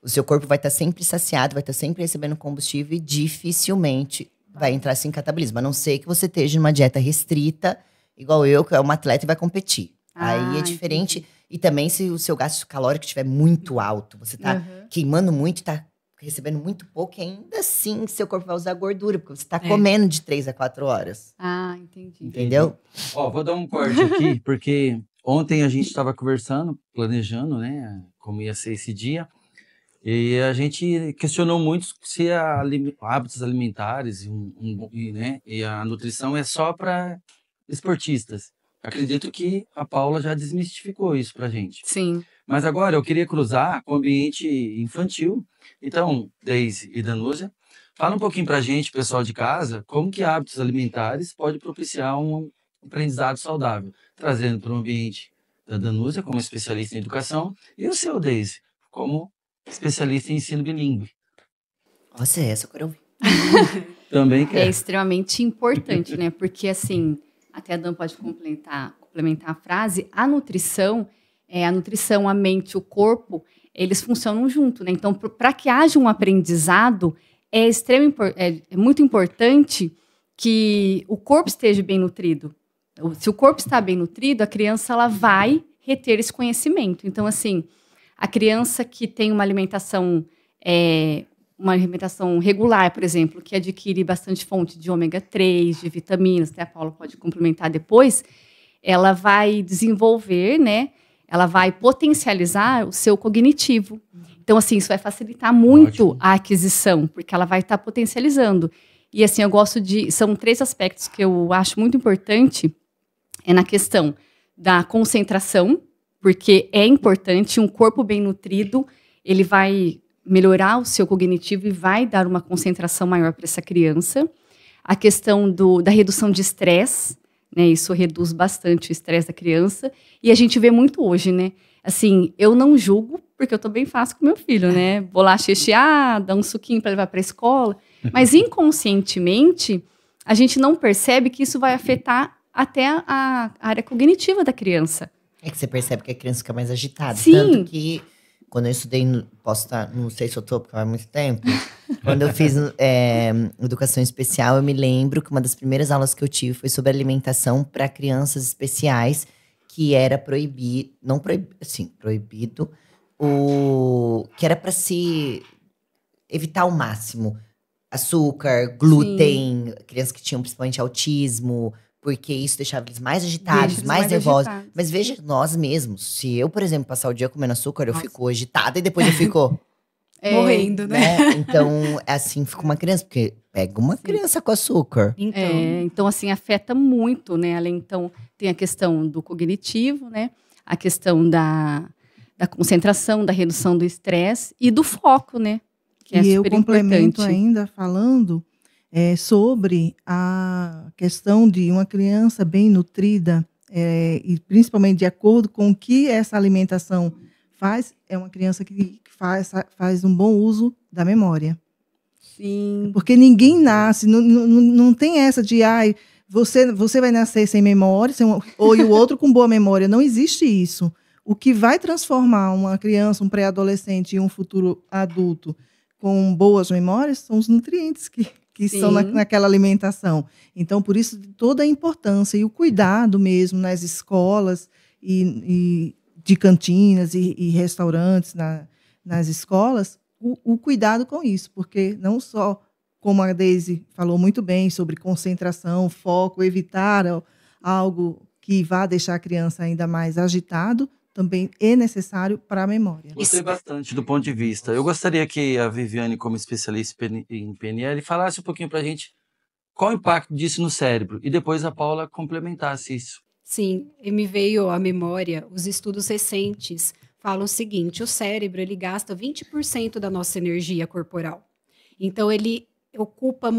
Speaker 2: O seu corpo vai estar sempre saciado, vai estar sempre recebendo combustível e dificilmente vai entrar assim, em catabolismo. A não ser que você esteja numa dieta restrita, igual eu, que é uma atleta e vai competir. Aí é diferente. Entendi. E também se o seu gasto calórico estiver muito alto, você tá queimando muito e tá recebendo muito pouco, ainda assim seu corpo vai usar gordura, porque você tá comendo de 3 a 4 horas.
Speaker 4: Entendi.
Speaker 2: Entendeu?
Speaker 1: Ó, vou dar um corte aqui, porque ontem a gente estava conversando, planejando, né, como ia ser esse dia, e a gente questionou muito se hábitos alimentares e a nutrição é só para esportistas. Acredito que a Paula já desmistificou isso pra gente.
Speaker 4: Sim.
Speaker 1: Mas agora eu queria cruzar com o ambiente infantil. Então, Deise e Danúzia, Fala um pouquinho pra gente, pessoal de casa, como que hábitos alimentares pode propiciar um aprendizado saudável, trazendo para o ambiente da Danúzia como especialista em educação e o seu, Deise, como especialista em ensino bilíngue.
Speaker 2: Nossa, essa eu quero ouvir.
Speaker 1: Também
Speaker 4: É
Speaker 1: quer.
Speaker 4: extremamente importante, né? Porque, assim, até a Dan pode complementar a frase, a nutrição, a mente, o corpo, eles funcionam junto, né? Então, para que haja um aprendizado, é muito importante que o corpo esteja bem nutrido. Se o corpo está bem nutrido, a criança ela vai reter esse conhecimento. Então, assim, a criança que tem uma alimentação regular, por exemplo, que adquire bastante fonte de ômega 3, de vitaminas, até a Paula pode complementar depois, ela vai desenvolver, né? Ela vai potencializar o seu cognitivo. Então, assim, isso vai facilitar muito a aquisição, porque ela vai estar potencializando. E, assim, são 3 aspectos que eu acho muito importante, na questão da concentração, porque é importante, um corpo bem nutrido, ele vai melhorar o seu cognitivo e vai dar uma concentração maior para essa criança. A questão da redução de estresse, né? Isso reduz bastante o estresse da criança. E a gente vê muito hoje, né? Assim, eu não julgo, porque eu tô bem fácil com meu filho, né? Bolacha recheada, um suquinho para levar para a escola. Mas inconscientemente, a gente não percebe que isso vai afetar até a área cognitiva da criança.
Speaker 2: É que você percebe que a criança fica mais agitada.
Speaker 4: Sim.
Speaker 2: Tanto que, quando eu estudei, não sei se eu tô, porque faz muito tempo. Quando eu fiz educação especial, eu me lembro que uma das primeiras aulas que eu tive foi sobre alimentação para crianças especiais, que era proibido, proibido, que era para se evitar ao máximo açúcar, glúten, crianças que tinham principalmente autismo, porque isso deixava eles mais agitados, mais nervosos. Mas veja, nós mesmos, se eu, por exemplo, passar o dia comendo açúcar, eu fico agitada e depois eu fico
Speaker 6: morrendo, né?
Speaker 2: Então, assim fica uma criança, porque pega uma criança com açúcar.
Speaker 4: Então, assim, afeta muito, né? Então, tem a questão do cognitivo, né? A questão da concentração, da redução do estresse e do foco, né? Que é super
Speaker 3: eu complemento
Speaker 4: importante.
Speaker 3: ainda falando sobre a questão de uma criança bem nutrida, e principalmente de acordo com o que essa alimentação faz, é uma criança que faz um bom uso da memória.
Speaker 4: Sim.
Speaker 3: Porque ninguém nasce, não tem essa de você vai nascer sem memória, ou e o outro com boa memória. Não existe isso. O que vai transformar uma criança, um pré-adolescente e um futuro adulto com boas memórias são os nutrientes que estão naquela alimentação. Então, por isso, toda a importância e o cuidado mesmo nas escolas e de cantinas e restaurantes nas escolas, o cuidado com isso, porque não só, como a Deise falou muito bem, sobre concentração, foco, evitar algo que vá deixar a criança ainda mais agitado, também é necessário para a memória.
Speaker 1: Gostei bastante do ponto de vista. Eu gostaria que a Viviane, como especialista em PNL, falasse um pouquinho para a gente qual o impacto disso no cérebro, e depois a Paula complementasse isso.
Speaker 6: Sim, e me veio à memória, os estudos recentes falam o seguinte: o cérebro ele gasta 20% da nossa energia corporal. Então, ele ocupa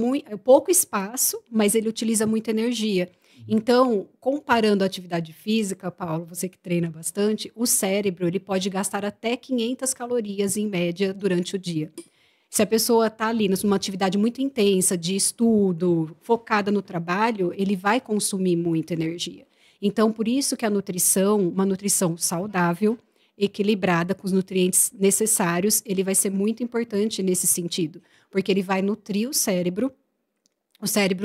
Speaker 6: pouco espaço, mas ele utiliza muita energia. Então, comparando a atividade física, Paulo, você que treina bastante, o cérebro ele pode gastar até 500 calorias em média durante o dia. Se a pessoa está ali numa atividade muito intensa, de estudo, focada no trabalho, ele vai consumir muita energia. Então, por isso que a nutrição, uma nutrição saudável, equilibrada, com os nutrientes necessários, ele vai ser muito importante nesse sentido, porque ele vai nutrir o cérebro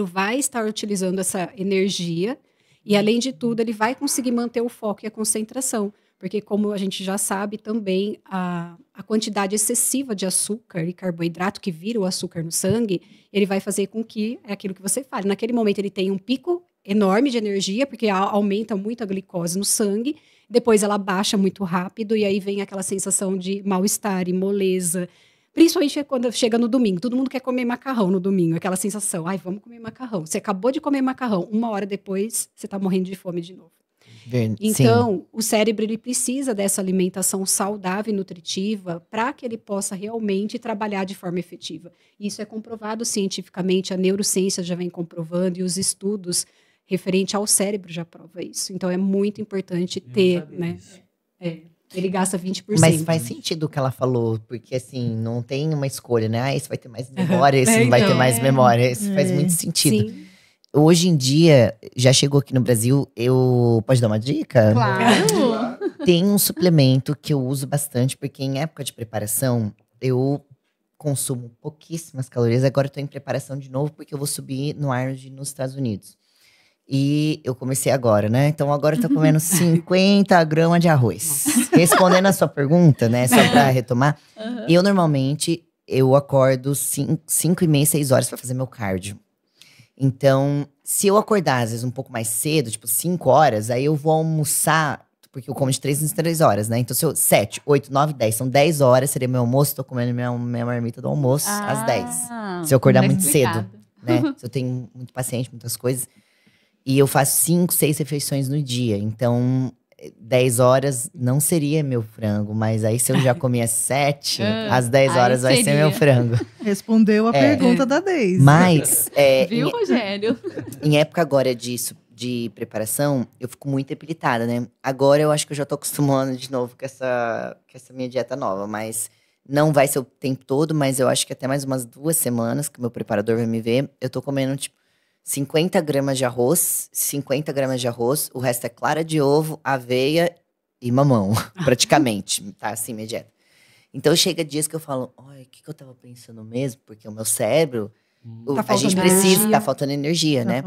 Speaker 6: vai estar utilizando essa energia e, além de tudo, ele vai conseguir manter o foco e a concentração, porque, como a gente já sabe também, a quantidade excessiva de açúcar e carboidrato que vira o açúcar no sangue, ele vai fazer com que, é aquilo que você fala, naquele momento ele tem um pico enorme de energia, porque aumenta muito a glicose no sangue, depois ela baixa muito rápido e aí vem aquela sensação de mal-estar e moleza. Principalmente quando chega no domingo. Todo mundo quer comer macarrão no domingo. Aquela sensação, vamos comer macarrão. Você acabou de comer macarrão. 1 hora depois, você está morrendo de fome de novo. Então, o cérebro ele precisa dessa alimentação saudável e nutritiva para que ele possa realmente trabalhar de forma efetiva. Isso é comprovado cientificamente, a neurociência já vem comprovando e os estudos referente ao cérebro já prova isso. Então, é muito importante ter, né? Ele gasta 20%.
Speaker 2: Mas faz sentido o que ela falou, porque assim, não tem uma escolha, né? Ah, esse vai ter mais memória, esse não vai ter mais memória. Isso faz muito sentido.
Speaker 6: Sim.
Speaker 2: Hoje em dia, já chegou aqui no Brasil, pode dar uma dica?
Speaker 4: Claro!
Speaker 2: Tem um suplemento que eu uso bastante, porque em época de preparação, eu consumo pouquíssimas calorias. Agora eu tô em preparação de novo, porque eu vou subir no Ironman nos Estados Unidos. E eu comecei agora, né? Então agora eu tô comendo 50 gramas de arroz. Respondendo a sua pergunta, né? Só pra retomar. Eu normalmente, eu acordo 5h30, 6 horas pra fazer meu cardio. Então, se eu acordar às vezes um pouco mais cedo, tipo 5 horas, aí eu vou almoçar, porque eu como de 3 em 3 horas, né? Então, se eu 7, 8, 9, 10, são 10 horas, seria meu almoço, tô comendo minha marmita do almoço às 10. Se eu acordar muito cedo, né? Se eu tenho muito paciente, muitas coisas. E eu faço 5, 6 refeições no dia. Então, 10 horas não seria meu frango. Mas aí, se eu já comi às 7, às 10 horas vai ser meu frango.
Speaker 3: Respondeu a pergunta da Deise.
Speaker 2: Mas…
Speaker 4: Viu, Rogério?
Speaker 2: Em época agora de preparação, eu fico muito debilitada, né? Agora eu acho que eu já tô acostumando de novo com essa minha dieta nova. Mas não vai ser o tempo todo. Mas eu acho que até mais umas 2 semanas que o meu preparador vai me ver. Eu tô comendo, tipo, 50 gramas de arroz, o resto é clara de ovo, aveia e mamão, praticamente, tá? Assim, minha dieta. Então, chega dias que eu falo, o que eu tava pensando mesmo? Porque o meu cérebro, a gente precisa, tá faltando energia, né?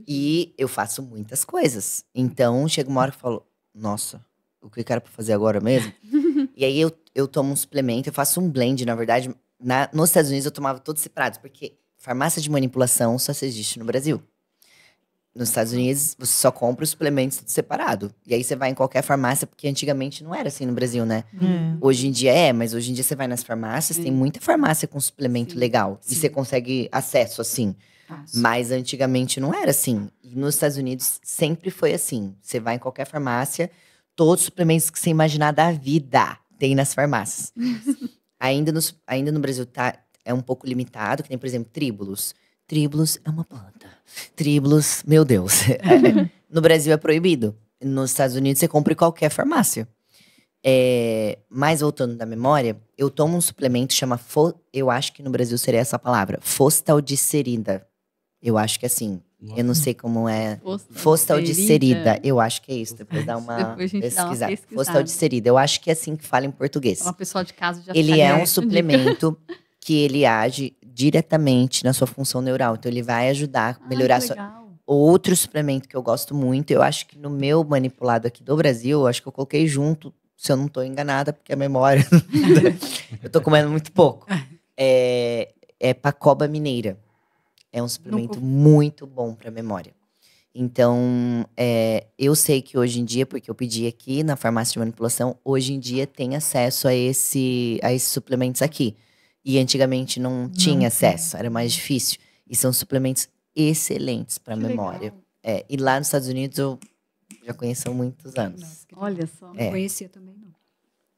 Speaker 2: E eu faço muitas coisas. Então, chega uma hora que eu falo, nossa, o que eu quero pra fazer agora mesmo? E aí, eu tomo um suplemento, eu faço um blend, na verdade. Nos Estados Unidos, eu tomava todos separados, porque… farmácia de manipulação só existe no Brasil. Nos Estados Unidos, você só compra os suplementos tudo separado. E aí você vai em qualquer farmácia, porque antigamente não era assim no Brasil, né? Hoje em dia mas hoje em dia você vai nas farmácias, tem muita farmácia com suplemento legal. E você consegue acesso, assim. Mas antigamente não era assim. E nos Estados Unidos sempre foi assim. Você vai em qualquer farmácia, todos os suplementos que você imaginar da vida tem nas farmácias. Ainda no Brasil é um pouco limitado, que nem, por exemplo, Tribulus. Tribulus é uma planta. Tribulus, meu Deus. No Brasil é proibido. Nos Estados Unidos você compra em qualquer farmácia. Mas voltando da memória, eu tomo um suplemento que chama… eu acho que no Brasil seria essa palavra. Fostaldicerida. Eu acho que é assim. Eu não sei como é. Fostaldicerida. Eu acho que é isso. Depois dá uma pesquisada. Fostaldicerida. Eu acho que é assim que fala em português.
Speaker 4: Uma pessoa de casa já
Speaker 2: Ele é um suplemento… que ele age diretamente na sua função neural. Então, ele vai ajudar a melhorar a sua… Outro suplemento que eu gosto muito, eu acho que no meu manipulado aqui do Brasil, eu acho que eu coloquei junto, se eu não tô enganada, porque a memória… eu tô comendo muito pouco. É Pacoba Mineira. É um suplemento muito bom para memória. Então, eu sei que hoje em dia, porque eu pedi aqui na farmácia de manipulação, hoje em dia tem acesso a esses suplementos aqui. E antigamente não tinha acesso, era mais difícil. E são suplementos excelentes para memória. E lá nos Estados Unidos eu já conheço há muitos anos.
Speaker 4: Olha só.
Speaker 6: Não conhecia também, não.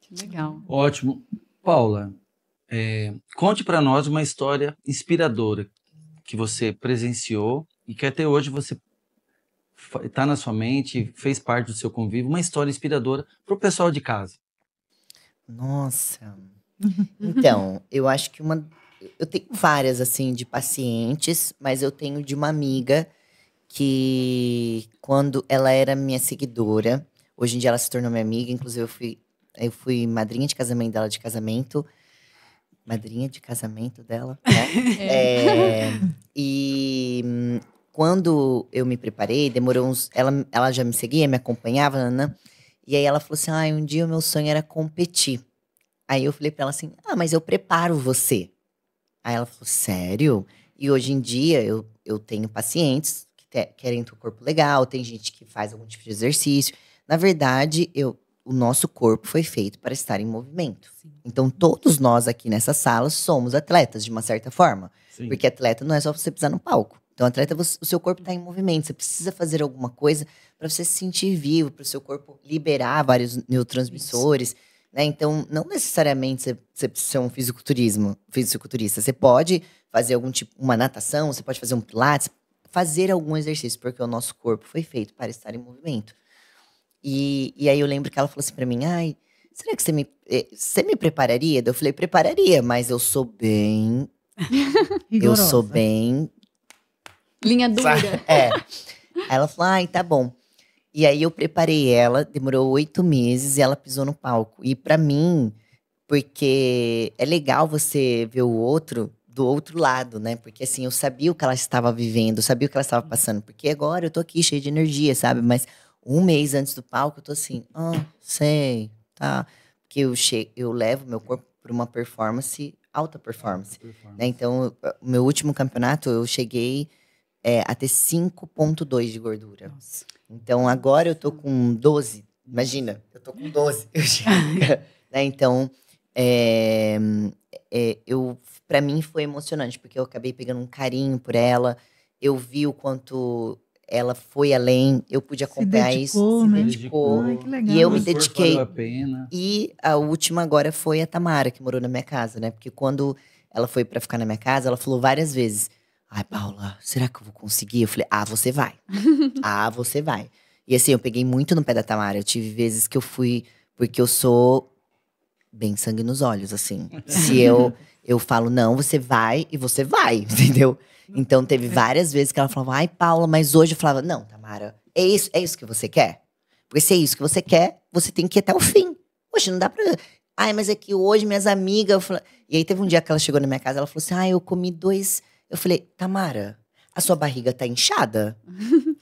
Speaker 4: Que legal.
Speaker 1: Ótimo. Paula, conte para nós uma história inspiradora que você presenciou e que até hoje você está na sua mente, fez parte do seu convívio. Uma história inspiradora para o pessoal de casa.
Speaker 2: Nossa… Então, eu acho que eu tenho várias, assim, de pacientes, mas eu tenho de uma amiga que, quando ela era minha seguidora, hoje em dia ela se tornou minha amiga, inclusive eu fui madrinha de casamento dela, madrinha de casamento dela, né? E quando eu me preparei, demorou ela já me seguia, me acompanhava, né? E aí ela falou assim, um dia o meu sonho era competir. Aí eu falei pra ela assim, mas eu preparo você. Aí ela falou, sério? E hoje em dia eu tenho pacientes que querem ter um corpo legal, tem gente que faz algum tipo de exercício. Na verdade, o nosso corpo foi feito para estar em movimento. Sim. Então, todos nós aqui nessa sala somos atletas, de uma certa forma. Sim. Porque atleta não é só você pisar no palco. Então, atleta, o seu corpo está em movimento. Você precisa fazer alguma coisa para você se sentir vivo, para o seu corpo liberar vários neurotransmissores. Né? Então, não necessariamente você precisa ser um fisiculturista. Você pode fazer algum tipo, uma natação, você pode fazer um pilates, fazer algum exercício, porque o nosso corpo foi feito para estar em movimento. E aí eu lembro que ela falou assim para mim, ai, será que você me prepararia? Eu falei, prepararia, mas eu sou bem... eu sou bem...
Speaker 4: Linha dura.
Speaker 2: É. Aí ela falou, ai, tá bom. E aí eu preparei ela, demorou 8 meses e ela pisou no palco. E pra mim, porque é legal você ver o outro do outro lado, né? Porque assim, eu sabia o que ela estava vivendo, eu sabia o que ela estava passando. Porque agora eu tô aqui cheia de energia, sabe? Mas 1 mês antes do palco, eu tô assim, sei, tá. Porque eu levo meu corpo pra uma performance, alta performance. Né? Então, o meu último campeonato, eu cheguei a ter 5,2 de gordura. Nossa. Então, agora eu tô com 12. Imagina, eu tô com 12. Né? Então, pra mim foi emocionante, porque eu acabei pegando um carinho por ela. Eu vi o quanto ela foi além. Eu pude acompanhar isso.
Speaker 3: Né?
Speaker 2: Se dedicou.
Speaker 3: Ai, que legal.
Speaker 2: E eu me dediquei.
Speaker 1: Valeu a pena.
Speaker 2: E a última agora foi a Tamara, que morou na minha casa, né? Porque quando ela foi pra ficar na minha casa, ela falou várias vezes, ai, Paula, será que eu vou conseguir? Eu falei, você vai. Você vai. E assim, eu peguei muito no pé da Tamara. Eu tive vezes que eu fui, porque eu sou bem sangue nos olhos, assim. Se eu falo, não, você vai, e você vai, entendeu? Então, teve várias vezes que ela falava, ai, Paula, mas hoje eu falava, não, Tamara, é isso que você quer? Porque se é isso que você quer, você tem que ir até o fim. Hoje não dá pra... Ai, mas é que hoje minhas amigas... Eu falei... E aí teve um dia que ela chegou na minha casa, ela falou assim, eu comi 2... Eu falei, Tamara, a sua barriga tá inchada?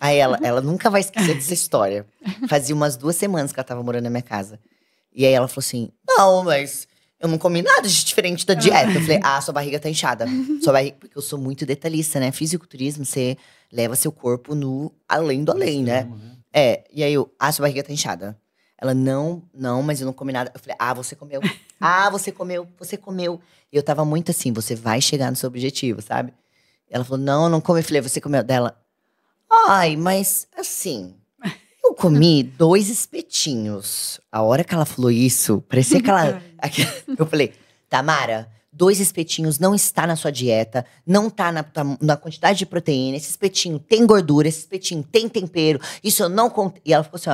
Speaker 2: Aí ela nunca vai esquecer dessa história. Fazia umas 2 semanas que ela tava morando na minha casa. E aí ela falou assim, não, mas eu não comi nada de diferente da dieta. Eu falei, sua barriga tá inchada. Porque eu sou muito detalhista, né? Fisiculturismo, você leva seu corpo no além do além, né? E aí sua barriga tá inchada. Ela, não, mas eu não comi nada. Eu falei, você comeu. Você comeu. E eu tava muito assim, você vai chegar no seu objetivo, sabe? Ela falou, não comi. Eu falei, você comeu dela? Ai, mas assim, eu comi 2 espetinhos. A hora que ela falou isso, parecia que ela... Eu falei, Tamara, 2 espetinhos não está na sua dieta, não tá na quantidade de proteína, esse espetinho tem gordura, esse espetinho tem tempero, isso eu não... E ela ficou assim,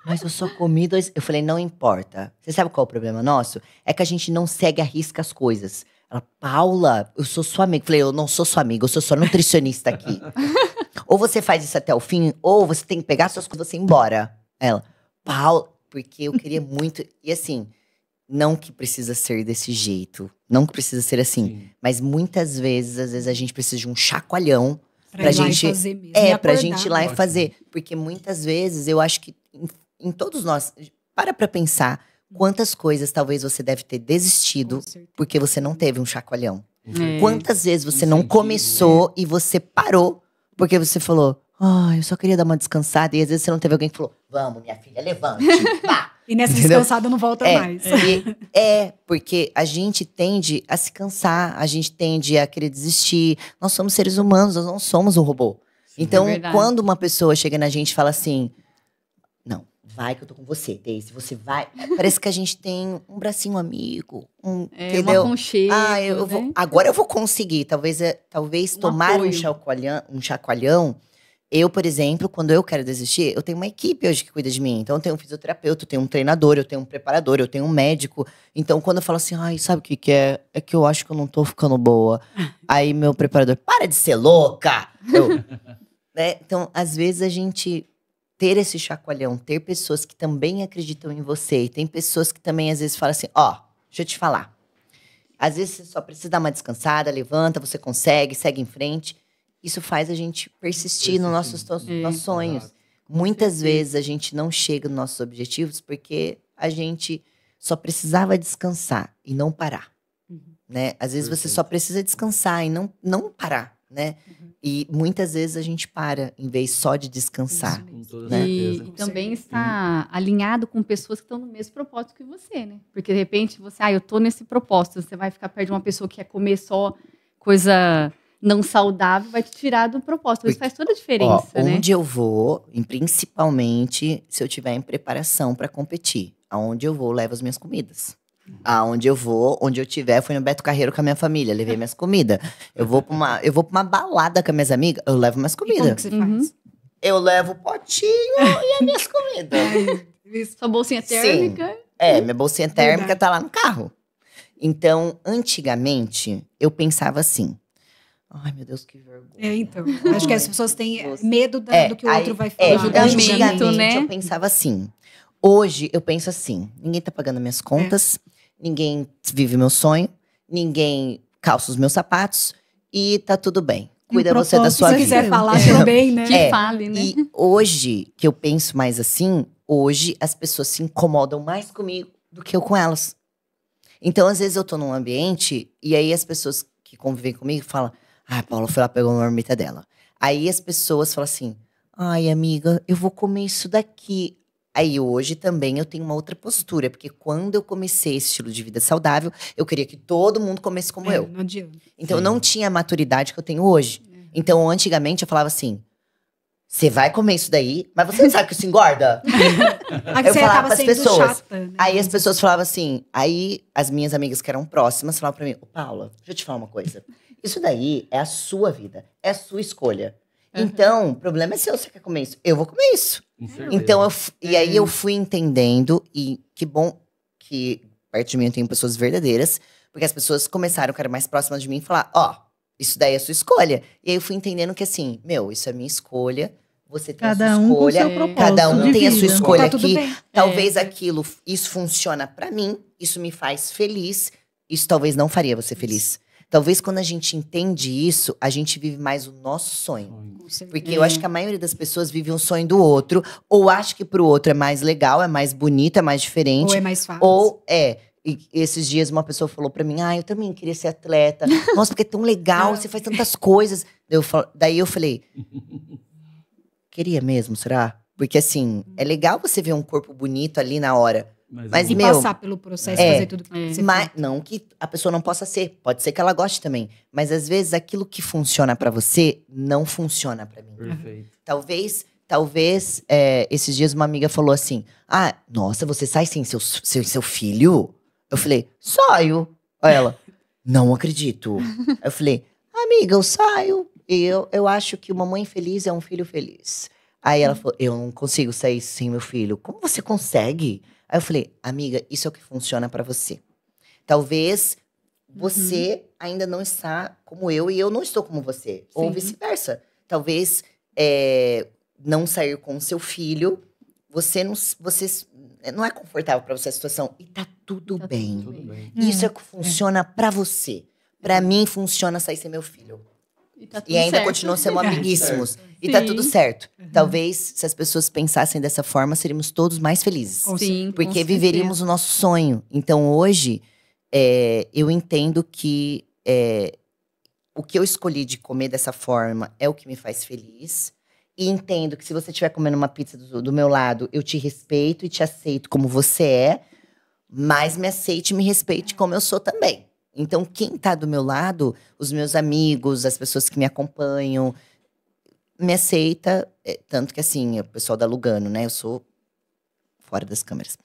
Speaker 2: mas eu só comi 2... Eu falei, não importa. Você sabe qual é o problema nosso? É que a gente não segue à risca as coisas. Ela, Paula, eu sou sua amiga. Eu falei, eu não sou sua amiga, eu sou sua nutricionista aqui. Ou você faz isso até o fim, ou você tem que pegar suas coisas e ir embora. Ela, Paula, porque eu queria muito... E assim, não que precisa ser desse jeito. Não que precisa ser assim. Sim. Mas muitas vezes, às vezes a gente precisa de um chacoalhão pra gente... Fazer mesmo. Pra gente ir lá e fazer. Porque muitas vezes, eu acho que em todos nós... Para pensar quantas coisas talvez você deve ter desistido porque você não teve um chacoalhão. Quantas vezes você não começou e você parou porque você falou, eu só queria dar uma descansada. E às vezes você não teve alguém que falou, vamos, minha filha, levante, vá.
Speaker 6: E nessa descansada não volta mais.
Speaker 2: Porque a gente tende a se cansar, a gente tende a querer desistir. Nós somos seres humanos, nós não somos um robô. Sim, então, quando uma pessoa chega na gente e fala assim, não, vai que eu tô com você, Daisy, você vai. Parece que a gente tem um bracinho amigo, entendeu?
Speaker 4: Um aconchego,
Speaker 2: agora eu vou conseguir. Talvez tomar um chacoalhão. Eu, por exemplo, quando eu quero desistir, eu tenho uma equipe hoje que cuida de mim. Então, eu tenho um fisioterapeuta, eu tenho um treinador, eu tenho um preparador, eu tenho um médico. Então, quando eu falo assim, sabe o que é? É que eu acho que eu não tô ficando boa. Aí, meu preparador, para de ser louca! Né? Então, às vezes, a gente ter esse chacoalhão, ter pessoas que também acreditam em você. E tem pessoas que também, às vezes, falam assim, deixa eu te falar. Às vezes, você só precisa dar uma descansada, levanta, você consegue, segue em frente. Isso faz a gente persistir nos nossos sonhos. Exato. Muitas vezes a gente não chega nos nossos objetivos porque a gente só precisava descansar e não parar. Né? Às vezes você só precisa descansar e não parar. Né? E muitas vezes a gente para em vez só de descansar. Né?
Speaker 4: E também está alinhado com pessoas que estão no mesmo propósito que você. Né? Porque de repente você, eu tô nesse propósito, você vai ficar perto de uma pessoa que quer comer só coisa... não saudável vai te tirar do propósito. Isso faz toda a diferença, né?
Speaker 2: Onde eu vou, principalmente se eu tiver em preparação para competir, aonde eu vou, levo as minhas comidas. Aonde eu vou, onde eu tiver, fui no Beto Carreiro com a minha família, levei minhas comidas. Eu vou pra uma balada com as minhas amigas, eu levo minhas
Speaker 6: E como
Speaker 2: comidas.
Speaker 6: que você faz?
Speaker 2: Eu levo o potinho e as minhas comidas.
Speaker 4: Sua bolsinha térmica.
Speaker 2: Minha bolsinha térmica tá lá no carro. Então, antigamente, eu pensava assim. Ai, meu Deus, que vergonha.
Speaker 6: Então. Acho que as pessoas têm
Speaker 2: Você-
Speaker 6: medo do que o outro vai falar.
Speaker 4: julgamento,
Speaker 2: Antigamente,
Speaker 4: né?
Speaker 2: eu pensava assim. Hoje, eu penso assim. Ninguém tá pagando minhas contas. Ninguém vive meu sonho. Ninguém calça os meus sapatos. E tá tudo bem. Cuida você da
Speaker 3: propósito,
Speaker 2: sua
Speaker 6: Se
Speaker 3: se
Speaker 2: vida.
Speaker 6: quiser falar também, né?
Speaker 4: Que fale, né?
Speaker 2: E hoje, que eu penso mais assim, hoje as pessoas se incomodam mais comigo do que eu com elas. Então, às vezes, eu tô num ambiente e aí as pessoas que convivem comigo falam: ah, a Paula foi lá pegar uma marmita dela. Aí as pessoas falam assim: ai, amiga, eu vou comer isso daqui. Aí hoje também eu tenho uma outra postura, porque quando eu comecei esse estilo de vida saudável, eu queria que todo mundo comesse como eu.
Speaker 6: Não adianta.
Speaker 2: Então eu não tinha a maturidade que eu tenho hoje. Então antigamente eu falava assim: você vai comer isso daí, mas você não sabe que isso engorda?
Speaker 6: Aí
Speaker 2: Eu
Speaker 6: você
Speaker 2: falava
Speaker 6: acaba
Speaker 2: pras
Speaker 6: sendo
Speaker 2: pessoas.
Speaker 6: chata, né?
Speaker 2: Aí as pessoas falavam assim, aí as minhas amigas que eram próximas falavam pra mim: ô Paula, deixa eu te falar uma coisa. Isso daí é a sua vida, é a sua escolha. Então, o problema é seu, você quer comer isso. Eu vou comer isso.
Speaker 1: Com certeza.
Speaker 2: Então, e aí eu fui entendendo, e que bom que perto de mim eu tenho pessoas verdadeiras, porque as pessoas começaram a ficar mais próximas de mim e falar: ó, isso daí é a sua escolha. E aí eu fui entendendo que assim, meu, isso é minha escolha, você tem
Speaker 3: Cada
Speaker 2: a sua
Speaker 3: um com
Speaker 2: escolha.
Speaker 3: seu propósito
Speaker 2: Cada um
Speaker 3: de
Speaker 2: tem a sua
Speaker 3: vida.
Speaker 2: escolha
Speaker 6: Tá tudo
Speaker 2: aqui.
Speaker 6: bem.
Speaker 2: Talvez isso funciona pra mim, isso me faz feliz, isso talvez não faria você feliz. Talvez quando a gente entende isso, a gente vive mais o nosso sonho.
Speaker 6: Com certeza.
Speaker 2: Porque eu acho que a maioria das pessoas vive um sonho do outro, ou acha que pro outro é mais legal, é mais bonito, é mais diferente.
Speaker 6: Ou é mais fácil.
Speaker 2: Ou e esses dias uma pessoa falou pra mim: ah, eu também queria ser atleta. Nossa, porque é tão legal, você faz tantas coisas. Daí eu falei: queria mesmo, será? Porque assim, é legal você ver um corpo bonito ali na hora. Mas
Speaker 6: E
Speaker 2: meu,
Speaker 6: passar pelo processo, fazer tudo que você
Speaker 2: mas não que a pessoa não possa ser. Pode ser que ela goste também. Mas às vezes aquilo que funciona pra você não funciona pra mim.
Speaker 1: Perfeito.
Speaker 2: Talvez esses dias uma amiga falou assim: ah, nossa, você sai sem seu filho? Eu falei: saio. Aí ela: não acredito. Aí eu falei: amiga, eu saio. E eu acho que uma mãe feliz é um filho feliz. Aí ela falou: eu não consigo sair sem meu filho. Como você consegue? Aí eu falei: amiga, isso é o que funciona pra você. Talvez você ainda não está como eu e eu não estou como você. Ou
Speaker 6: Sim.
Speaker 2: vice-versa. Talvez não sair com o seu filho, você não é confortável pra você a situação. E tá tudo bem.
Speaker 1: Tudo bem.
Speaker 2: Isso é o que funciona pra você. Pra mim, funciona sair sem meu filho.
Speaker 4: E, tá tudo
Speaker 2: E ainda
Speaker 4: certo.
Speaker 2: continuam sendo amiguíssimos. E tá
Speaker 4: Sim.
Speaker 2: tudo certo. Talvez, se as pessoas pensassem dessa forma, seríamos todos mais felizes.
Speaker 4: Sim,
Speaker 2: Porque
Speaker 4: com
Speaker 2: viveríamos o nosso sonho. Então, hoje, eu entendo que o que eu escolhi de comer dessa forma é o que me faz feliz. E entendo que se você estiver comendo uma pizza do meu lado, eu te respeito e te aceito como você é. Mas me aceite e me respeite como eu sou também. Então, quem tá do meu lado, os meus amigos, as pessoas que me acompanham, me aceita. Tanto que, assim, o pessoal da Lugano, né? Eu sou fora das câmeras.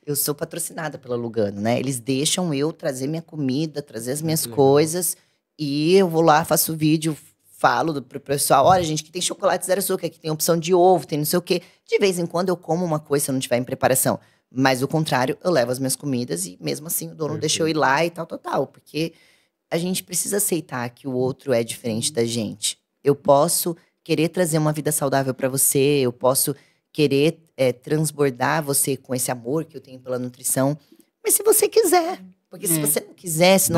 Speaker 2: Eu sou patrocinada pela Lugano, né? Eles deixam eu trazer minha comida, trazer as minhas
Speaker 1: legal.
Speaker 2: coisas. E eu vou lá, faço vídeo, falo pro pessoal: olha, gente, aqui tem chocolate zero açúcar, aqui tem opção de ovo, tem não sei o quê. De vez em quando eu como uma coisa se eu não estiver em preparação. Mas o contrário, eu levo as minhas comidas e mesmo assim o dono deixa eu ir lá e tal. Porque a gente precisa aceitar que o outro é diferente da gente. Eu posso querer trazer uma vida saudável pra você, eu posso querer transbordar você com esse amor que eu tenho pela nutrição. Mas se você quiser. Porque se você não quiser, se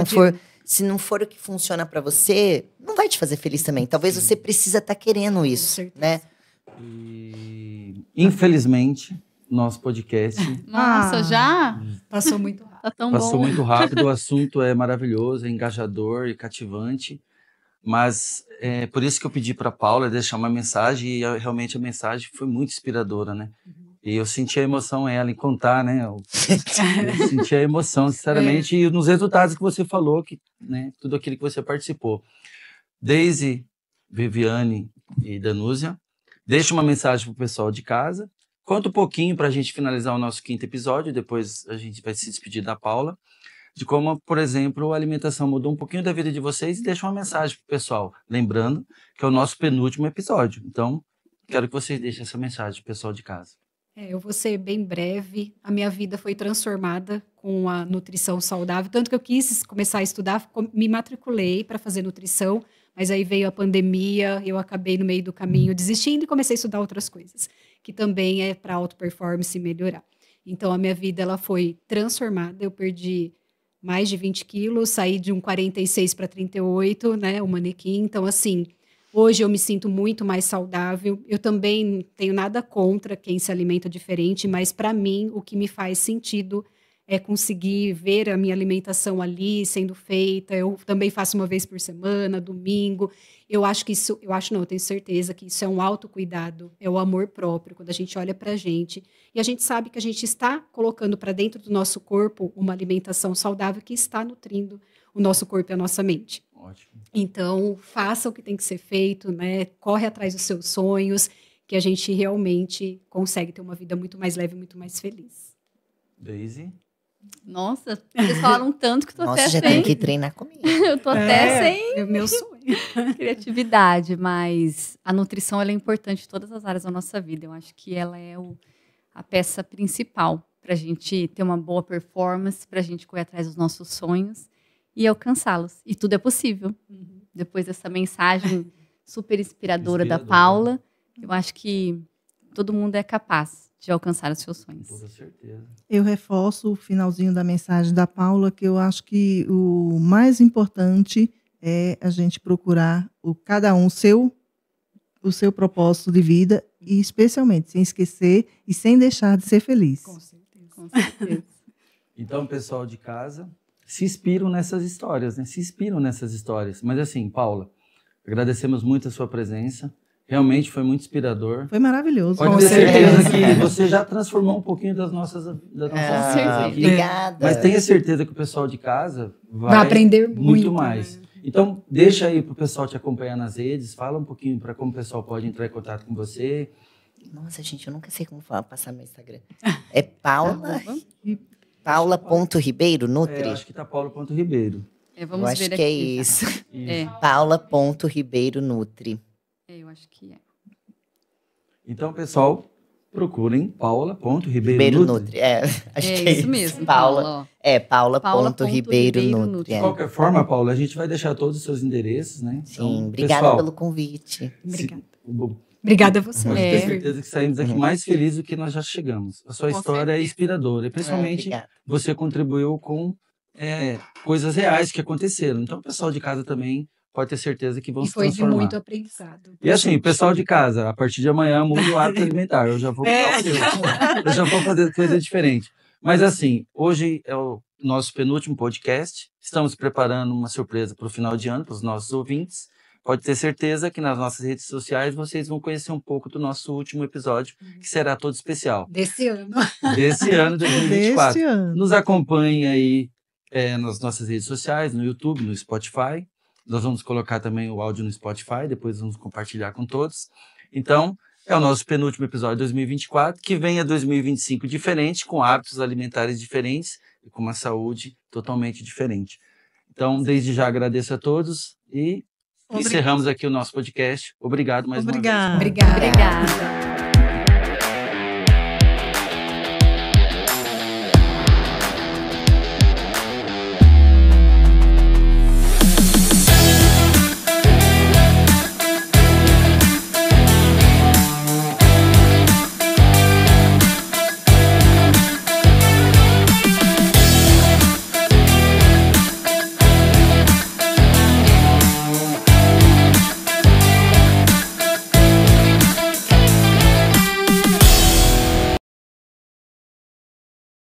Speaker 2: não for o que funciona pra você, não vai te fazer feliz também. Talvez você precisa estar querendo isso,
Speaker 6: certeza.
Speaker 2: né?
Speaker 1: E, infelizmente, nosso podcast
Speaker 4: Nossa, já?
Speaker 6: Passou muito rápido.
Speaker 4: Tá tão
Speaker 1: passou
Speaker 4: bom.
Speaker 1: muito rápido. O assunto é maravilhoso, é engajador e cativante. Mas é por isso que eu pedi para Paula deixar uma mensagem. E realmente a mensagem foi muito inspiradora, né? E eu senti a emoção ela em contar, né? Eu senti a emoção, sinceramente, e nos resultados que você falou, né? Tudo aquilo que você participou. Daisy, Viviane e Danúzia, deixa uma mensagem pro pessoal de casa. Conta um pouquinho para a gente finalizar o nosso 5º episódio, depois a gente vai se despedir da Paula, de como, por exemplo, a alimentação mudou um pouquinho da vida de vocês, e deixa uma mensagem pro pessoal, lembrando que é o nosso penúltimo episódio. Então, quero que vocês deixem essa mensagem pro pessoal de casa.
Speaker 6: Eu vou ser bem breve. A minha vida foi transformada com a nutrição saudável, tanto que eu quis começar a estudar, me matriculei para fazer nutrição, mas aí veio a pandemia, eu acabei no meio do caminho desistindo e comecei a estudar outras coisas, que também é para auto performance melhorar. Então a minha vida ela foi transformada, eu perdi mais de 20 quilos, saí de um 46 para 38, né, o manequim. Então assim, hoje eu me sinto muito mais saudável. Eu também não tenho nada contra quem se alimenta diferente, mas para mim o que me faz sentido é conseguir ver a minha alimentação ali sendo feita. Eu também faço uma vez por semana, domingo. Eu acho que isso, eu tenho certeza que isso é um autocuidado, é o amor próprio, quando a gente olha para a gente. E a gente sabe que a gente está colocando para dentro do nosso corpo uma alimentação saudável que está nutrindo o nosso corpo e a nossa mente.
Speaker 1: Ótimo.
Speaker 6: Então, faça o que tem que ser feito, né? Corre atrás dos seus sonhos, que a gente realmente consegue ter uma vida muito mais leve, muito mais feliz.
Speaker 1: Daisy?
Speaker 4: Nossa, vocês falaram tanto que tô
Speaker 2: Nossa,
Speaker 4: até
Speaker 2: já
Speaker 4: sem...
Speaker 2: tem que treinar comigo.
Speaker 4: Eu tô até sem
Speaker 6: É meu sonho.
Speaker 4: criatividade, mas a nutrição ela é importante em todas as áreas da nossa vida. Eu acho que ela é a peça principal para a gente ter uma boa performance, para a gente correr atrás dos nossos sonhos e alcançá-los. E tudo é possível. Depois dessa mensagem super inspiradora da Paula, eu acho que todo mundo é capaz de alcançar os seus sonhos.
Speaker 1: Com toda certeza.
Speaker 3: Eu reforço o finalzinho da mensagem da Paula, que eu acho que o mais importante é a gente procurar cada um o seu propósito de vida e, especialmente, sem esquecer e sem deixar de ser feliz.
Speaker 6: Com certeza.
Speaker 4: Com certeza.
Speaker 1: Então, pessoal de casa, se inspiram nessas histórias, né? Se inspiram nessas histórias. Mas assim, Paula, agradecemos muito a sua presença. Realmente foi muito inspirador.
Speaker 3: Foi maravilhoso.
Speaker 1: Pode ter certeza que você já transformou um pouquinho das nossas vidas aqui.
Speaker 2: Obrigada.
Speaker 1: Mas tenha certeza que o pessoal de casa vai
Speaker 6: aprender
Speaker 1: muito mais.
Speaker 6: Né?
Speaker 1: Então, deixa aí para o pessoal te acompanhar nas redes. Fala um pouquinho para como o pessoal pode entrar em contato com você.
Speaker 2: Nossa, gente, eu nunca sei como passar meu Instagram. É Paula.Ribeiro, Nutri?
Speaker 1: Acho que tá Paula.Ribeiro.
Speaker 4: Vamos
Speaker 2: eu acho
Speaker 4: ver
Speaker 2: que
Speaker 4: aqui,
Speaker 2: é isso.
Speaker 4: Tá?
Speaker 2: Paula.Ribeiro Nutri.
Speaker 4: Eu acho que é.
Speaker 1: Então, pessoal, procurem Paula.Ribeiro
Speaker 2: Ribeiro
Speaker 1: Nutri.
Speaker 2: Nutri. Acho que é
Speaker 4: isso mesmo,
Speaker 2: Paula.
Speaker 4: Paula.Ribeiro
Speaker 2: Nutri.
Speaker 1: De qualquer forma, Paula, a gente vai deixar todos os seus endereços, né?
Speaker 2: Sim,
Speaker 1: então,
Speaker 2: obrigada
Speaker 1: pessoal,
Speaker 2: pelo convite.
Speaker 6: Obrigada. Obrigada a você.
Speaker 1: Pode ter certeza que saímos aqui mais felizes do que nós já chegamos. A sua
Speaker 4: Com
Speaker 1: história
Speaker 4: certeza.
Speaker 1: é inspiradora. E principalmente
Speaker 2: Obrigada.
Speaker 1: você contribuiu com coisas reais que aconteceram. Então, o pessoal de casa também pode ter certeza que vão
Speaker 6: E
Speaker 1: se
Speaker 6: foi de
Speaker 1: transformar.
Speaker 6: muito aprendizado.
Speaker 1: E assim, pessoal de casa, a partir de amanhã muda o hábito alimentar. Eu já vou eu já vou fazer coisa diferente. Mas assim, hoje é o nosso penúltimo podcast. Estamos preparando uma surpresa para o final de ano, para os nossos ouvintes. Pode ter certeza que nas nossas redes sociais vocês vão conhecer um pouco do nosso último episódio, que será todo especial.
Speaker 6: Desse ano.
Speaker 1: Desse ano de 2024.
Speaker 3: Deste ano.
Speaker 1: Nos acompanhe aí nas nossas redes sociais, no YouTube, no Spotify. Nós vamos colocar também o áudio no Spotify, depois vamos compartilhar com todos. Então, é o nosso penúltimo episódio de 2024, que venha 2025 diferente, com hábitos alimentares diferentes e com uma saúde totalmente diferente. Então, desde já agradeço a todos e encerramos aqui o nosso podcast. Obrigado mais uma vez.
Speaker 3: Obrigada.
Speaker 6: Obrigada.
Speaker 4: Obrigada.